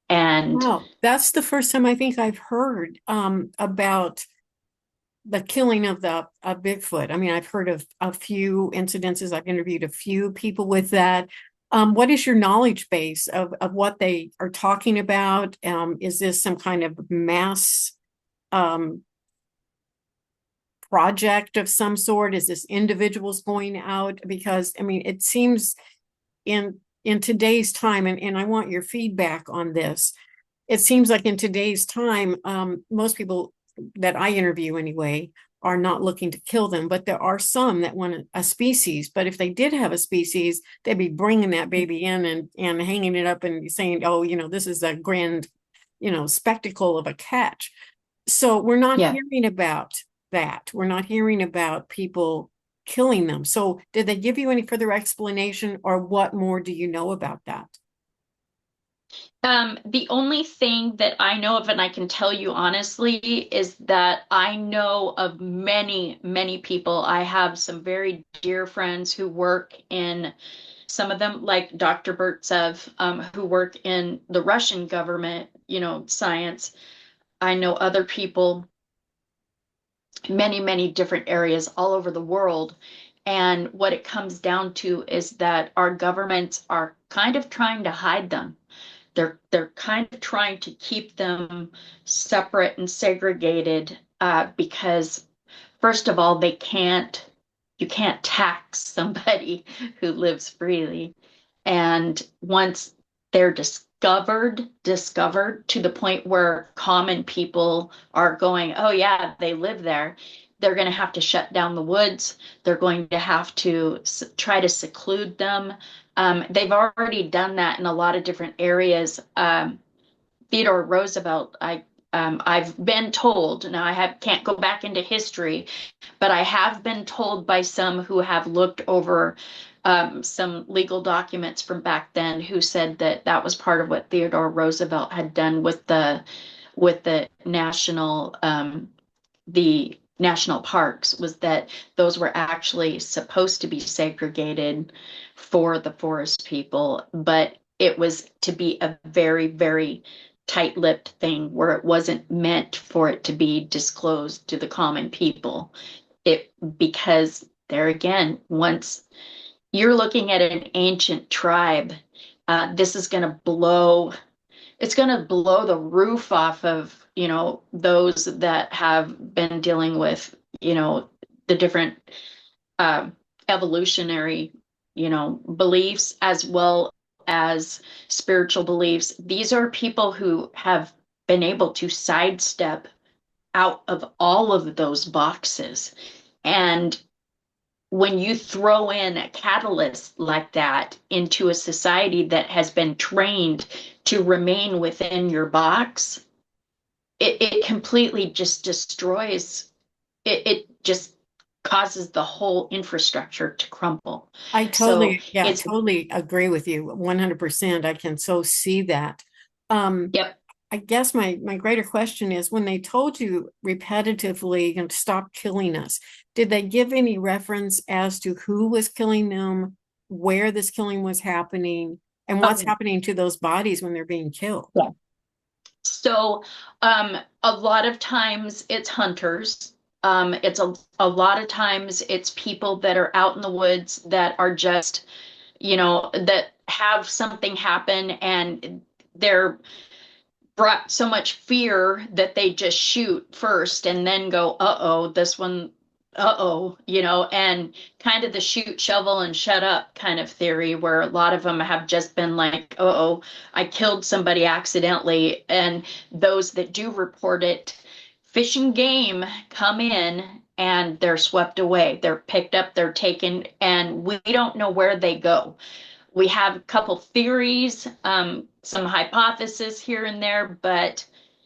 And Wow, that's the first time I think I've heard about the killing of the Bigfoot. I mean, I've heard of a few incidences. I've interviewed a few people with that. What is your knowledge base of what they are talking about? Is this some kind of mass um, project of some sort? Is this individuals going out? Because I mean, it seems in today's time, and I want your feedback on this. It seems like in today's time, most people that I interview anyway are not looking to kill them, but there are some that want a species. But if they did have a species, they'd be bringing that baby in and hanging it up and saying, "Oh, this is a grand, spectacle of a catch." So we're not yeah, hearing about that. We're not hearing about people killing them. So did they give you any further explanation, or what more do you know about that? the only thing that I know of, and I can tell you honestly, is that I know of many, many people. I have some very dear friends who work in, some of them, like Dr. Burtsev, who work in the Russian government, science. I know other people, many, many different areas all over the world. And what it comes down to is that our governments are kind of trying to hide them. They're kind of trying to keep them separate and segregated, because first of all, you can't tax somebody who lives freely. And once they're discovered to the point where common people are going, oh yeah, they live there, they're going to have to shut down the woods. They're going to have to try to seclude them. They've already done that in a lot of different areas. Theodore Roosevelt, I've been told, now can't go back into history, but I have been told by some who have looked over some legal documents from back then, who said that that was part of what Theodore Roosevelt had done with the national parks, was that those were actually supposed to be segregated for the forest people, but it was to be a very, very tight-lipped thing where it wasn't meant for it to be disclosed to the common people. Because there again, once you're looking at an ancient tribe, this is going to blow it's going to blow the roof off of, those that have been dealing with, the different uh, evolutionary, beliefs, as well as spiritual beliefs. These are people who have been able to sidestep out of all of those boxes. And when you throw in a catalyst like that into a society that has been trained to remain within your box, it completely just destroys it. It just causes the whole infrastructure to crumble. I So totally, yeah, it's, totally agree with you 100%. I can so see that. Um, yep. I guess my greater question is when they told you repetitively and stop killing us, did they give any reference as to who was killing them, where this killing was happening, and what's Oh, happening to those bodies when they're being killed? yeah. So, a lot of times it's hunters. It's a lot of times it's people that are out in the woods that are just, that have something happen and they're brought so much fear that they just shoot first and then go, uh-oh, this one, uh-oh, and kind of the shoot, shovel, and shut up kind of theory, where a lot of them have just been like, uh-oh, I killed somebody accidentally. And those that do report it, Fish and Game come in and they're swept away. They're picked up, they're taken, and we don't know where they go. We have a couple theories, some hypotheses here and there, but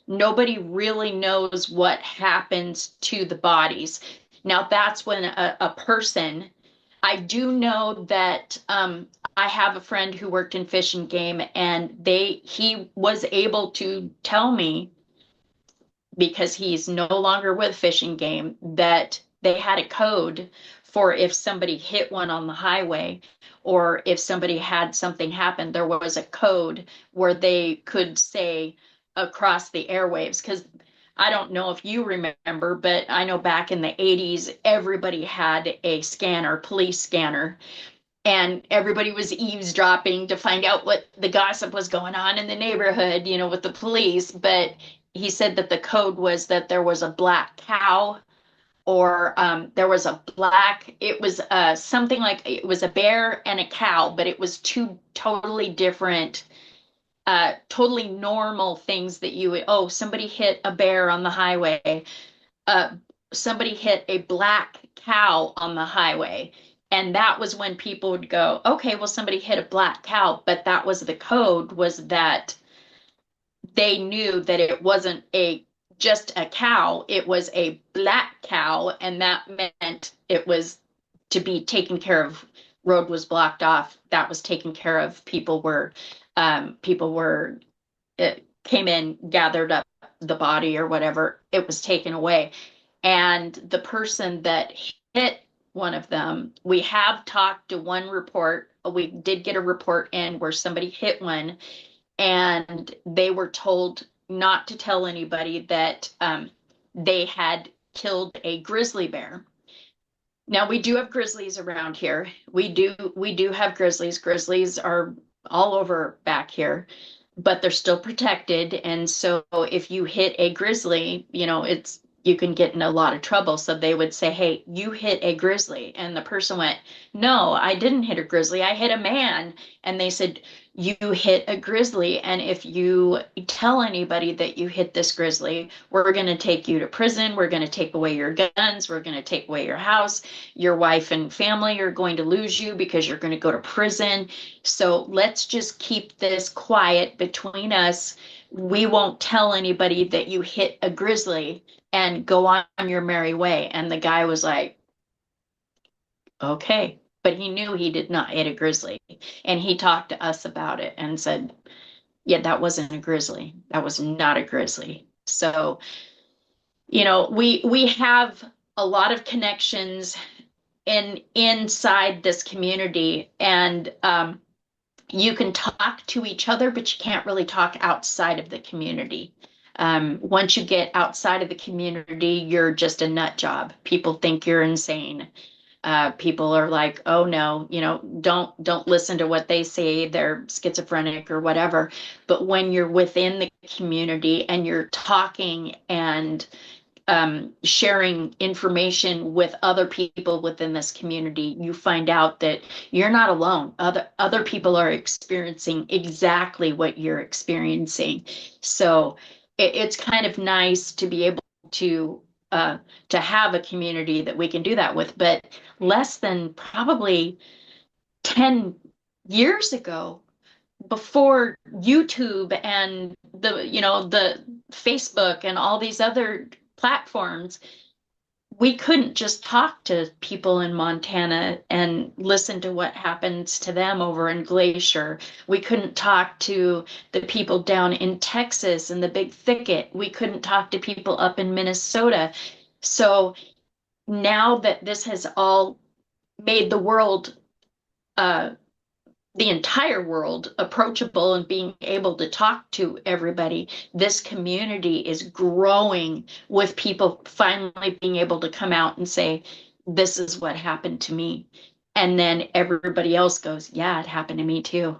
nobody really knows what happens to the bodies. Now, that's when a person, I do know that I have a friend who worked in Fish and Game, and he was able to tell me, because he's no longer with Fish and Game, that they had a code for if somebody hit one on the highway or if somebody had something happen, there was a code where they could say across the airwaves. Because I don't know if you remember, but I know back in the 80s, everybody had a scanner, police scanner, and everybody was eavesdropping to find out what the gossip was going on in the neighborhood, with the police. But he said that the code was that there was a black cow, or there was a black, it was something like it was a bear and a cow, but it was two totally different, totally normal things that you would, oh, somebody hit a bear on the highway, uh, somebody hit a black cow on the highway. And that was when people would go, okay, well, somebody hit a black cow, but that was the code, was that they knew that it wasn't a just a cow, it was a black cow, and that meant it was to be taken care of. Road was blocked off, that was taken care of. People were it came in, gathered up the body or whatever, it was taken away. And the person that hit one of them, we have talked to one report. We did get a report in where somebody hit one, and they were told not to tell anybody that they had killed a grizzly bear. Now, we do have grizzlies around here. We do have grizzlies. Grizzlies are all over back here, but they're still protected. And so if you hit a grizzly, you can get in a lot of trouble. So they would say, "Hey, you hit a grizzly." And the person went, "No, I didn't hit a grizzly. I hit a man." And they said, "You hit a grizzly. And if you tell anybody that you hit this grizzly, we're going to take you to prison. We're going to take away your guns. We're going to take away your house. Your wife and family are going to lose you because you're going to go to prison. So let's just keep this quiet between us. We won't tell anybody that you hit a grizzly, and go on your merry way." And the guy was like, okay. But he knew he did not hit a grizzly. And he talked to us about it and said, yeah, that wasn't a grizzly. That was not a grizzly. So, we have a lot of connections inside this community, and you can talk to each other, but you can't really talk outside of the community. Once you get outside of the community, you're just a nut job. People think you're insane. People are like, "Oh no, don't listen to what they say. They're schizophrenic or whatever." But when you're within the community and you're talking and sharing information with other people within this community, you find out that you're not alone. Other people are experiencing exactly what you're experiencing. So it's kind of nice to be able to have a community that we can do that with. But less than probably 10 years ago, before YouTube and the Facebook and all these other platforms, we couldn't just talk to people in Montana and listen to what happens to them over in Glacier. We couldn't talk to the people down in Texas in the Big Thicket. We couldn't talk to people up in Minnesota. So now that this has all made uh, the entire world approachable and being able to talk to everybody, this community is growing with people finally being able to come out and say, this is what happened to me. And then everybody else goes, yeah, it happened to me too.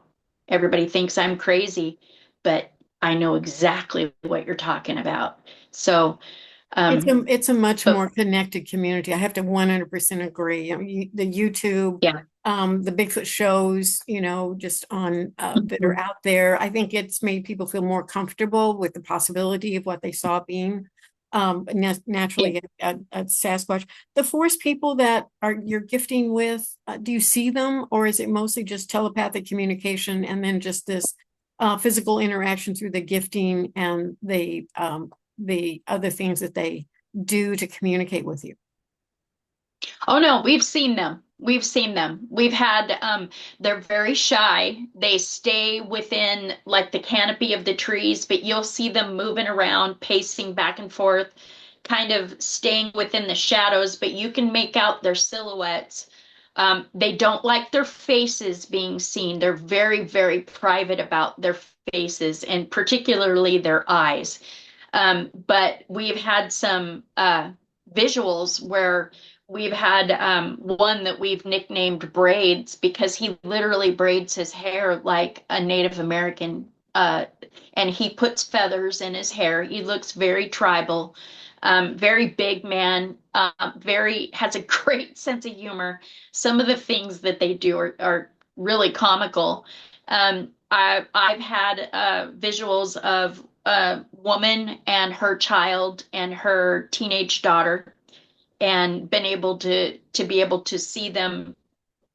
Everybody thinks I'm crazy, but I know exactly what you're talking about. So, It's a much but more connected community. I have to 100% agree. I mean, the YouTube, yeah. the Bigfoot shows, just on that are Mhm. out there. I think it's made people feel more comfortable with the possibility of what they saw being Yeah. naturally a Sasquatch. The forest people that are you're gifting with, do you see them, or is it mostly just telepathic communication and then just this physical interaction through the gifting and the other things that they do to communicate with you? Oh no, we've seen them. We've seen them. We've had they're very shy. They stay within like the canopy of the trees, but you'll see them moving around, pacing back and forth, kind of staying within the shadows, but you can make out their silhouettes. They don't like their faces being seen. They're very, very private about their faces and particularly their eyes. But we've had some visuals where we've had one that we've nicknamed Braids because he literally braids his hair like a Native American, and he puts feathers in his hair. He looks very tribal, very big man, very has a great sense of humor. Some of the things that they do are really comical. I've had visuals of a woman and her child and her teenage daughter, and been able to be able to see them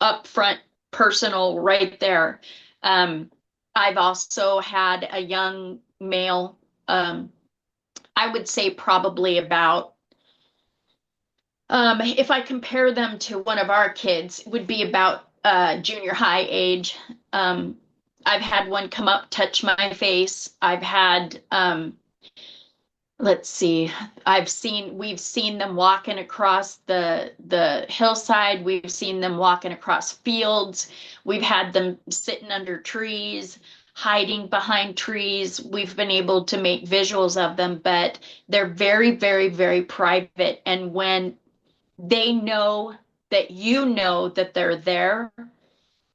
up front, personal, right there. Um, I've also had a young male. I would say probably about if I compare them to one of our kids, it would be about junior high age. Um, I've had one come up, touch my face. I've had let's see, we've seen them walking across the hillside. We've seen them walking across fields. We've had them sitting under trees, hiding behind trees. We've been able to make visuals of them, but they're very, very, very private. And when they know that you know that they're there,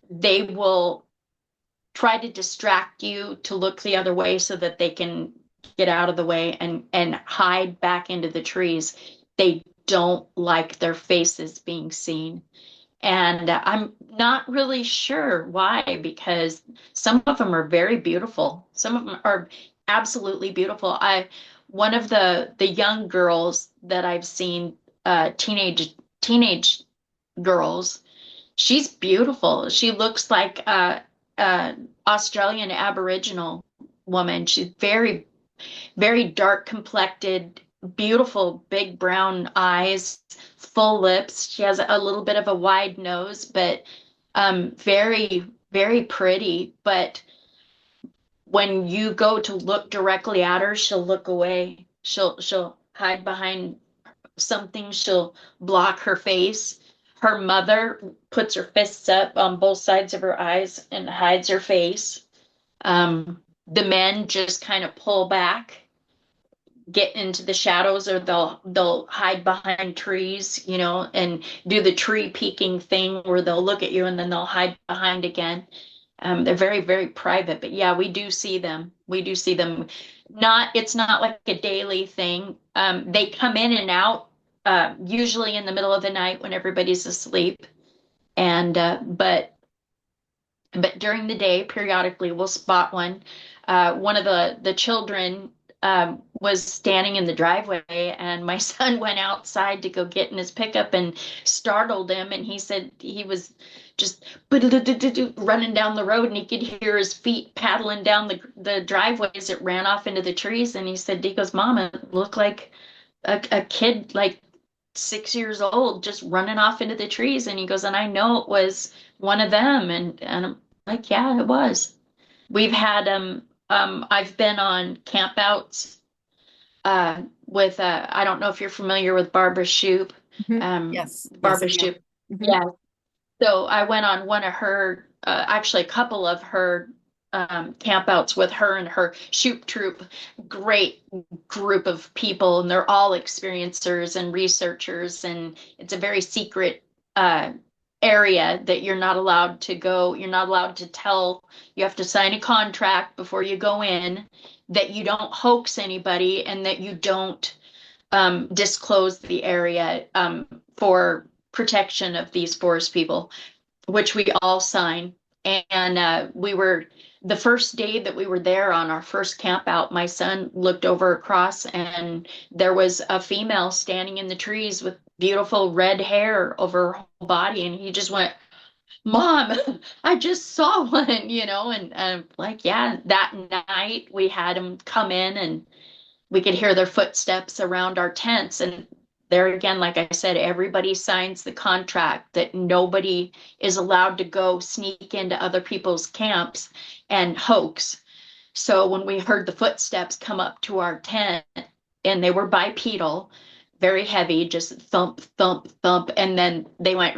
they will try to distract you to look the other way so that they can get out of the way and hide back into the trees. They don't like their faces being seen. And I'm not really sure why, because some of them are very beautiful. Some of them are absolutely beautiful. One of the young girls that I've seen, teenage girls, she's beautiful. She looks like a Australian Aboriginal woman. She's very, very dark complected, beautiful, big brown eyes, full lips. She has a little bit of a wide nose, but very, very pretty. But when you go to look directly at her, she'll look away. She'll hide behind something, she'll block her face. Her mother puts her fists up on both sides of her eyes and hides her face. The men just kind of pull back, get into the shadows, or they'll hide behind trees, and do the tree peeking thing where they'll look at you and then they'll hide behind again. They're very, very private, but yeah, we do see them. We do see them. It's not like a daily thing. They come in and out, usually in the middle of the night when everybody's asleep. And but during the day, periodically we'll spot one. One of the children was standing in the driveway, and my son went outside to go get in his pickup and startled him. And he said he was just running down the road, and he could hear his feet paddling down the driveway as it ran off into the trees. And he goes, "Mom, it looked like a kid like 6 years old, just running off into the trees. And he goes, and I know it was one of them. And I'm like, yeah, it was. We've had I've been on campouts with I don't know if you're familiar with Barbara Shoup. Mhm. Um, Yes, yes, Barbara I am. Shoup. Mhm. Yeah. So I went on one of her, actually a couple of her campouts with her and her Shoop Troop. Great group of people, and they're all experiencers and researchers, and it's a very secret uh, area that you're not allowed to go. You're not allowed to tell. You have to sign a contract before you go in that you don't hoax anybody and that you don't disclose the area for protection of these forest people, which we all sign. And we were the first day that we were there on our first camp out, my son looked over across and there was a female standing in the trees with beautiful red hair over her whole body. And he just went, Mom, I just saw one, and like, yeah, that night we had him come in and we could hear their footsteps around our tents. And there again, like I said, everybody signs the contract that nobody is allowed to go sneak into other people's camps and hoax. So when we heard the footsteps come up to our tent, and they were bipedal, very heavy, just thump, thump, thump, and then they went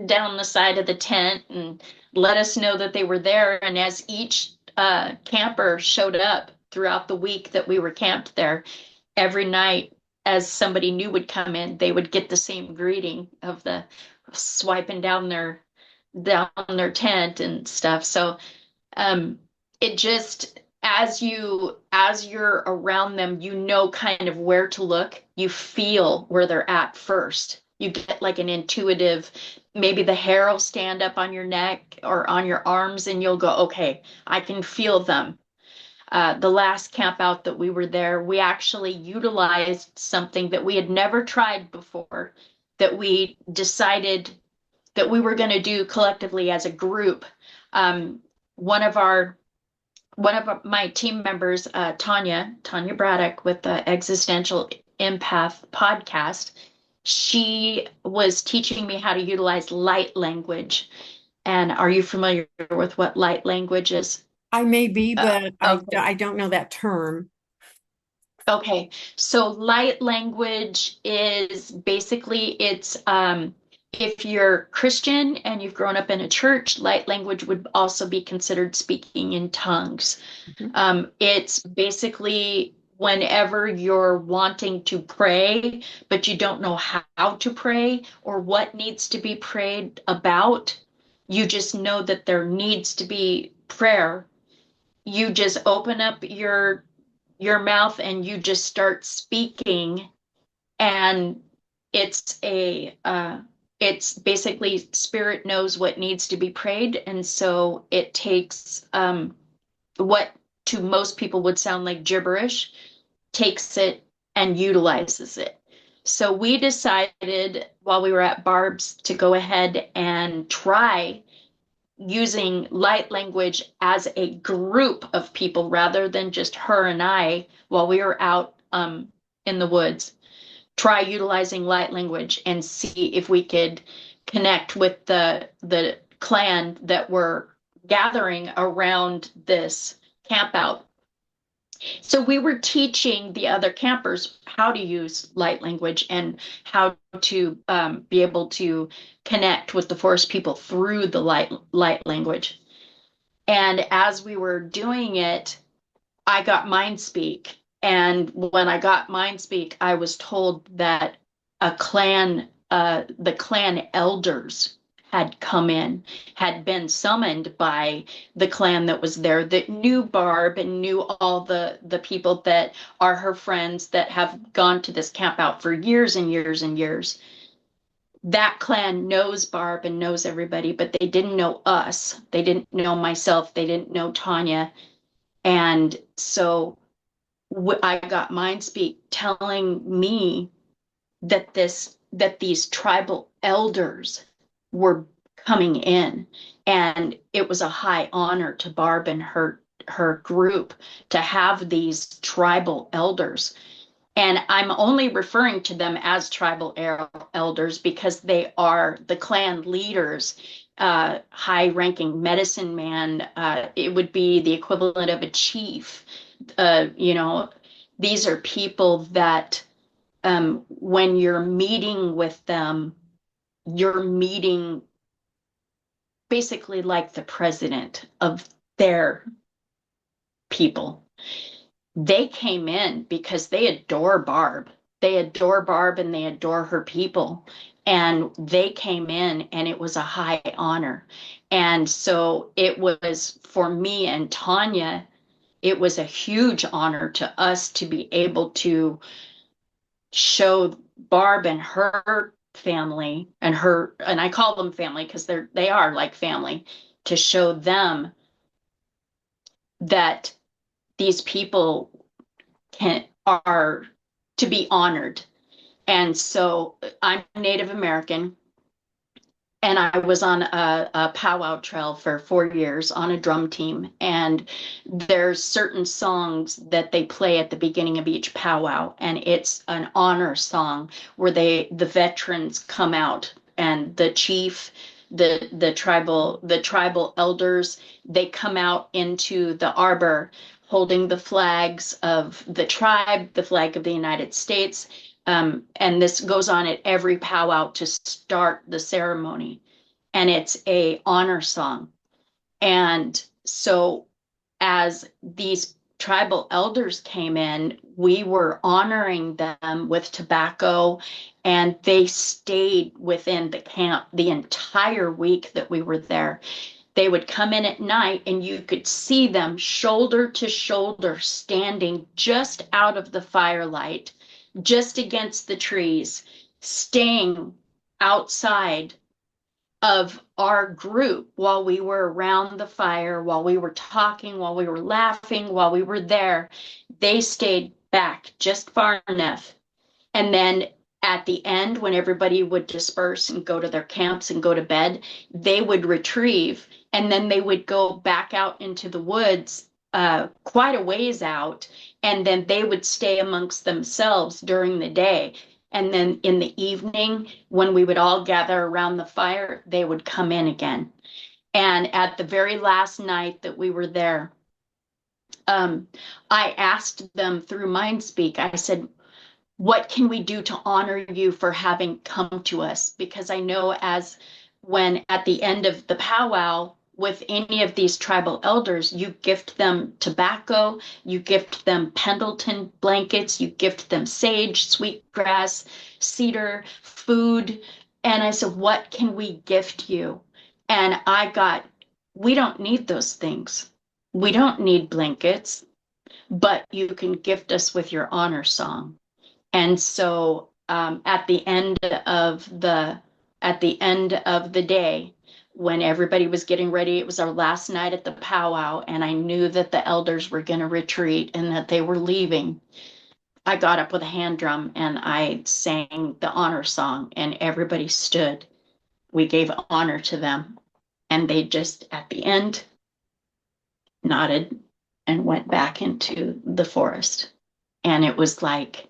down the side of the tent and let us know that they were there. And as each camper showed up throughout the week that we were camped there, every night as somebody new would come in, they would get the same greeting of the swiping down their tent and stuff. So um, it just as you're around them, kind of where to look. You feel where they're at first. You get like an intuitive, maybe the hair will stand up on your neck or on your arms, and you'll go, okay, I can feel them. The last camp out that we were there, we actually utilized something that we had never tried before, that we decided that we were going to do collectively as a group. Um, one of our one of my team members, Tanya Braddock with the Existential Empath podcast, she was teaching me how to utilize light language. And are you familiar with what light language is? I may be, but Okay. I don't know that term. Okay, so light language is basically if you're Christian and you've grown up in a church, light language would also be considered speaking in tongues. Mhm. It's basically whenever you're wanting to pray, but you don't know how to pray or what needs to be prayed about, you just know that there needs to be prayer. You just open up your mouth and you just start speaking, and it's a it's basically spirit knows what needs to be prayed, and so it takes what to most people would sound like gibberish, takes it and utilizes it. So we decided while we were at Barb's to go ahead and try using light language as a group of people rather than just her and I while we were out in the woods. Try utilizing light language and see if we could connect with the clan that were gathering around this camp out. So we were teaching the other campers how to use light language and how to be able to connect with the forest people through the light language. And as we were doing it, I got mind speak. And when I got mind speak, I was told that the clan elders had come in, had been summoned by the clan that was there, that knew Barb and knew all the people that are her friends that have gone to this camp out for years and years and years. That clan knows Barb and knows everybody, but they didn't know us. They didn't know myself. They didn't know Tanya. And so I got mind speak telling me that these tribal elders were coming in, and it was a high honor to Barb and her group to have these tribal elders. And I'm only referring to them as tribal elders because they are the clan leaders, high-ranking medicine man. It would be the equivalent of a chief. You know, these are people that when you're meeting with them, you're meeting basically like the president of their people. They came in because they adore Barb. They adore Barb and they adore her people. And they came in and it was a high honor. And so it was for me and Tanya, it was a huge honor to us to be able to show Barb and her family and I call them family because they are like family, to show them that these people are to be honored. And so I'm Native American, and I was on a powwow trail for 4 years on a drum team. And there's certain songs that they play at the beginning of each powwow, and it's an honor song where the veterans come out and the chief, the tribal elders, they come out into the arbor holding the flags of the tribe, the flag of the United States, and this goes on at every powwow to start the ceremony. And it's a honor song. And so as these tribal elders came in, we were honoring them with tobacco, and they stayed within the camp the entire week that we were there. They would come in at night and you could see them shoulder to shoulder standing just out of the firelight, just against the trees, staying outside of our group while we were around the fire, while we were talking, while we were laughing, while we were there. They stayed back just far enough. And then at the end, when everybody would disperse and go to their camps and go to bed, they would retrieve, and then they would go back out into the woods, quite a ways out, and then they would stay amongst themselves during the day. And then in the evening, when we would all gather around the fire, they would come in again. And at the very last night that we were there, I asked them through MindSpeak, I said, what can we do to honor you for having come to us? Because I know as when at the end of the powwow with any of these tribal elders, you gift them tobacco, you gift them Pendleton blankets, you gift them sage, sweetgrass, cedar, food. And I said, what can we gift you? And I got, we don't need those things. We don't need blankets, but you can gift us with your honor song. And so at the end of the day, when everybody was getting ready, it was our last night at the powwow, and I knew that the elders were going to retreat and that they were leaving. I got up with a hand drum and I sang the honor song, and everybody stood. We gave honor to them, and they just at the end nodded and went back into the forest. And it was like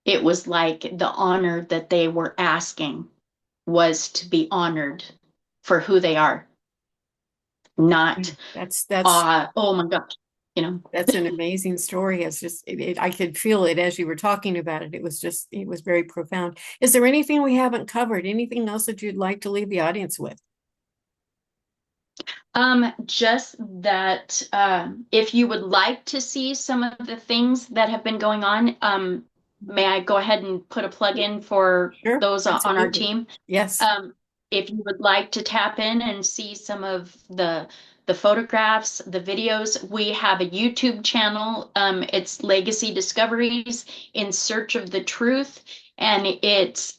the honor that they were asking was to be honored for who they are, not That's oh my gosh, you know. that's an amazing story. It's just I could feel it as you were talking about it. It was very profound. Is there anything we haven't covered? Anything else that you'd like to leave the audience with? Just that if you would like to see some of the things that have been going on, may I go ahead and put a plug in for Sure, those on our absolutely. team? Yes. Um, if you would like to tap in and see some of the photographs, the videos, we have a YouTube channel. It's Legacy Discoveries in Search of the Truth, and it's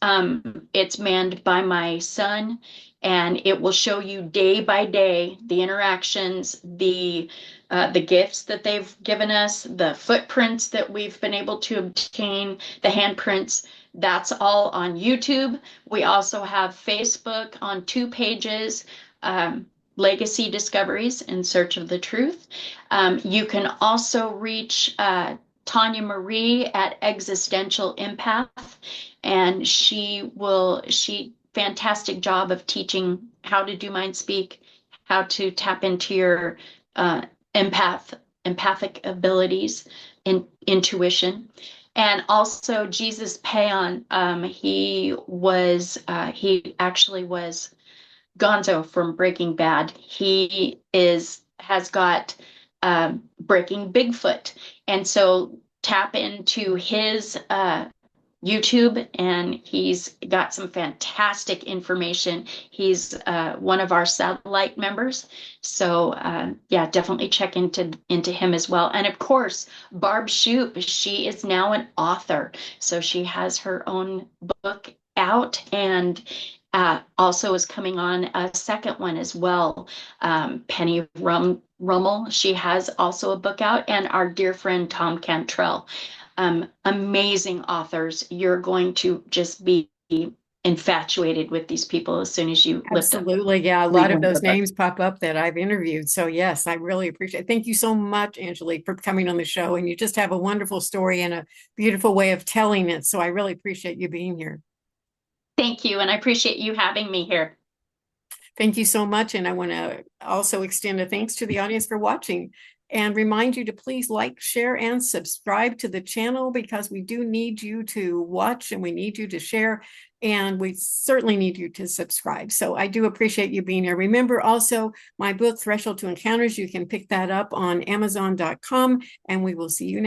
manned by my son, and it will show you day by day the interactions, the gifts that they've given us, the footprints that we've been able to obtain, the handprints. That's all on YouTube. We also have Facebook on 2 pages, Legacy Discoveries in Search of the Truth. You can also reach Tanya Marie at Existential Empath, and she fantastic job of teaching how to do mind speak, how to tap into your uh, empath empathic abilities and intuition. And also Jesus Payon, he actually was Gonzo from Breaking Bad. He is has got Breaking Bigfoot, and so tap into his YouTube, and he's got some fantastic information. He's one of our satellite members, so yeah, definitely check into him as well. And of course, Barb Shoop, she is now an author, so she has her own book out, and also is coming on a second one as well. Penny Rummel, she has also a book out, and our dear friend Tom Cantrell. Amazing authors. You're going to just be infatuated with these people as soon as you lift up, Absolutely. Yeah. A read lot of one of those their books. names pop up that I've interviewed. So yes, I really appreciate it. Thank you so much, Angelique, for coming on the show. And you just have a wonderful story and a beautiful way of telling it. So I really appreciate you being here. Thank you, and I appreciate you having me here. Thank you so much. And I want to also extend a thanks to the audience for watching and remind you to please like, share, and subscribe to the channel because we do need you to watch and we need you to share. And we certainly need you to subscribe. So I do appreciate you being here. Remember also my book, Threshold to Encounters, you can pick that up on Amazon.com, and we will see you next.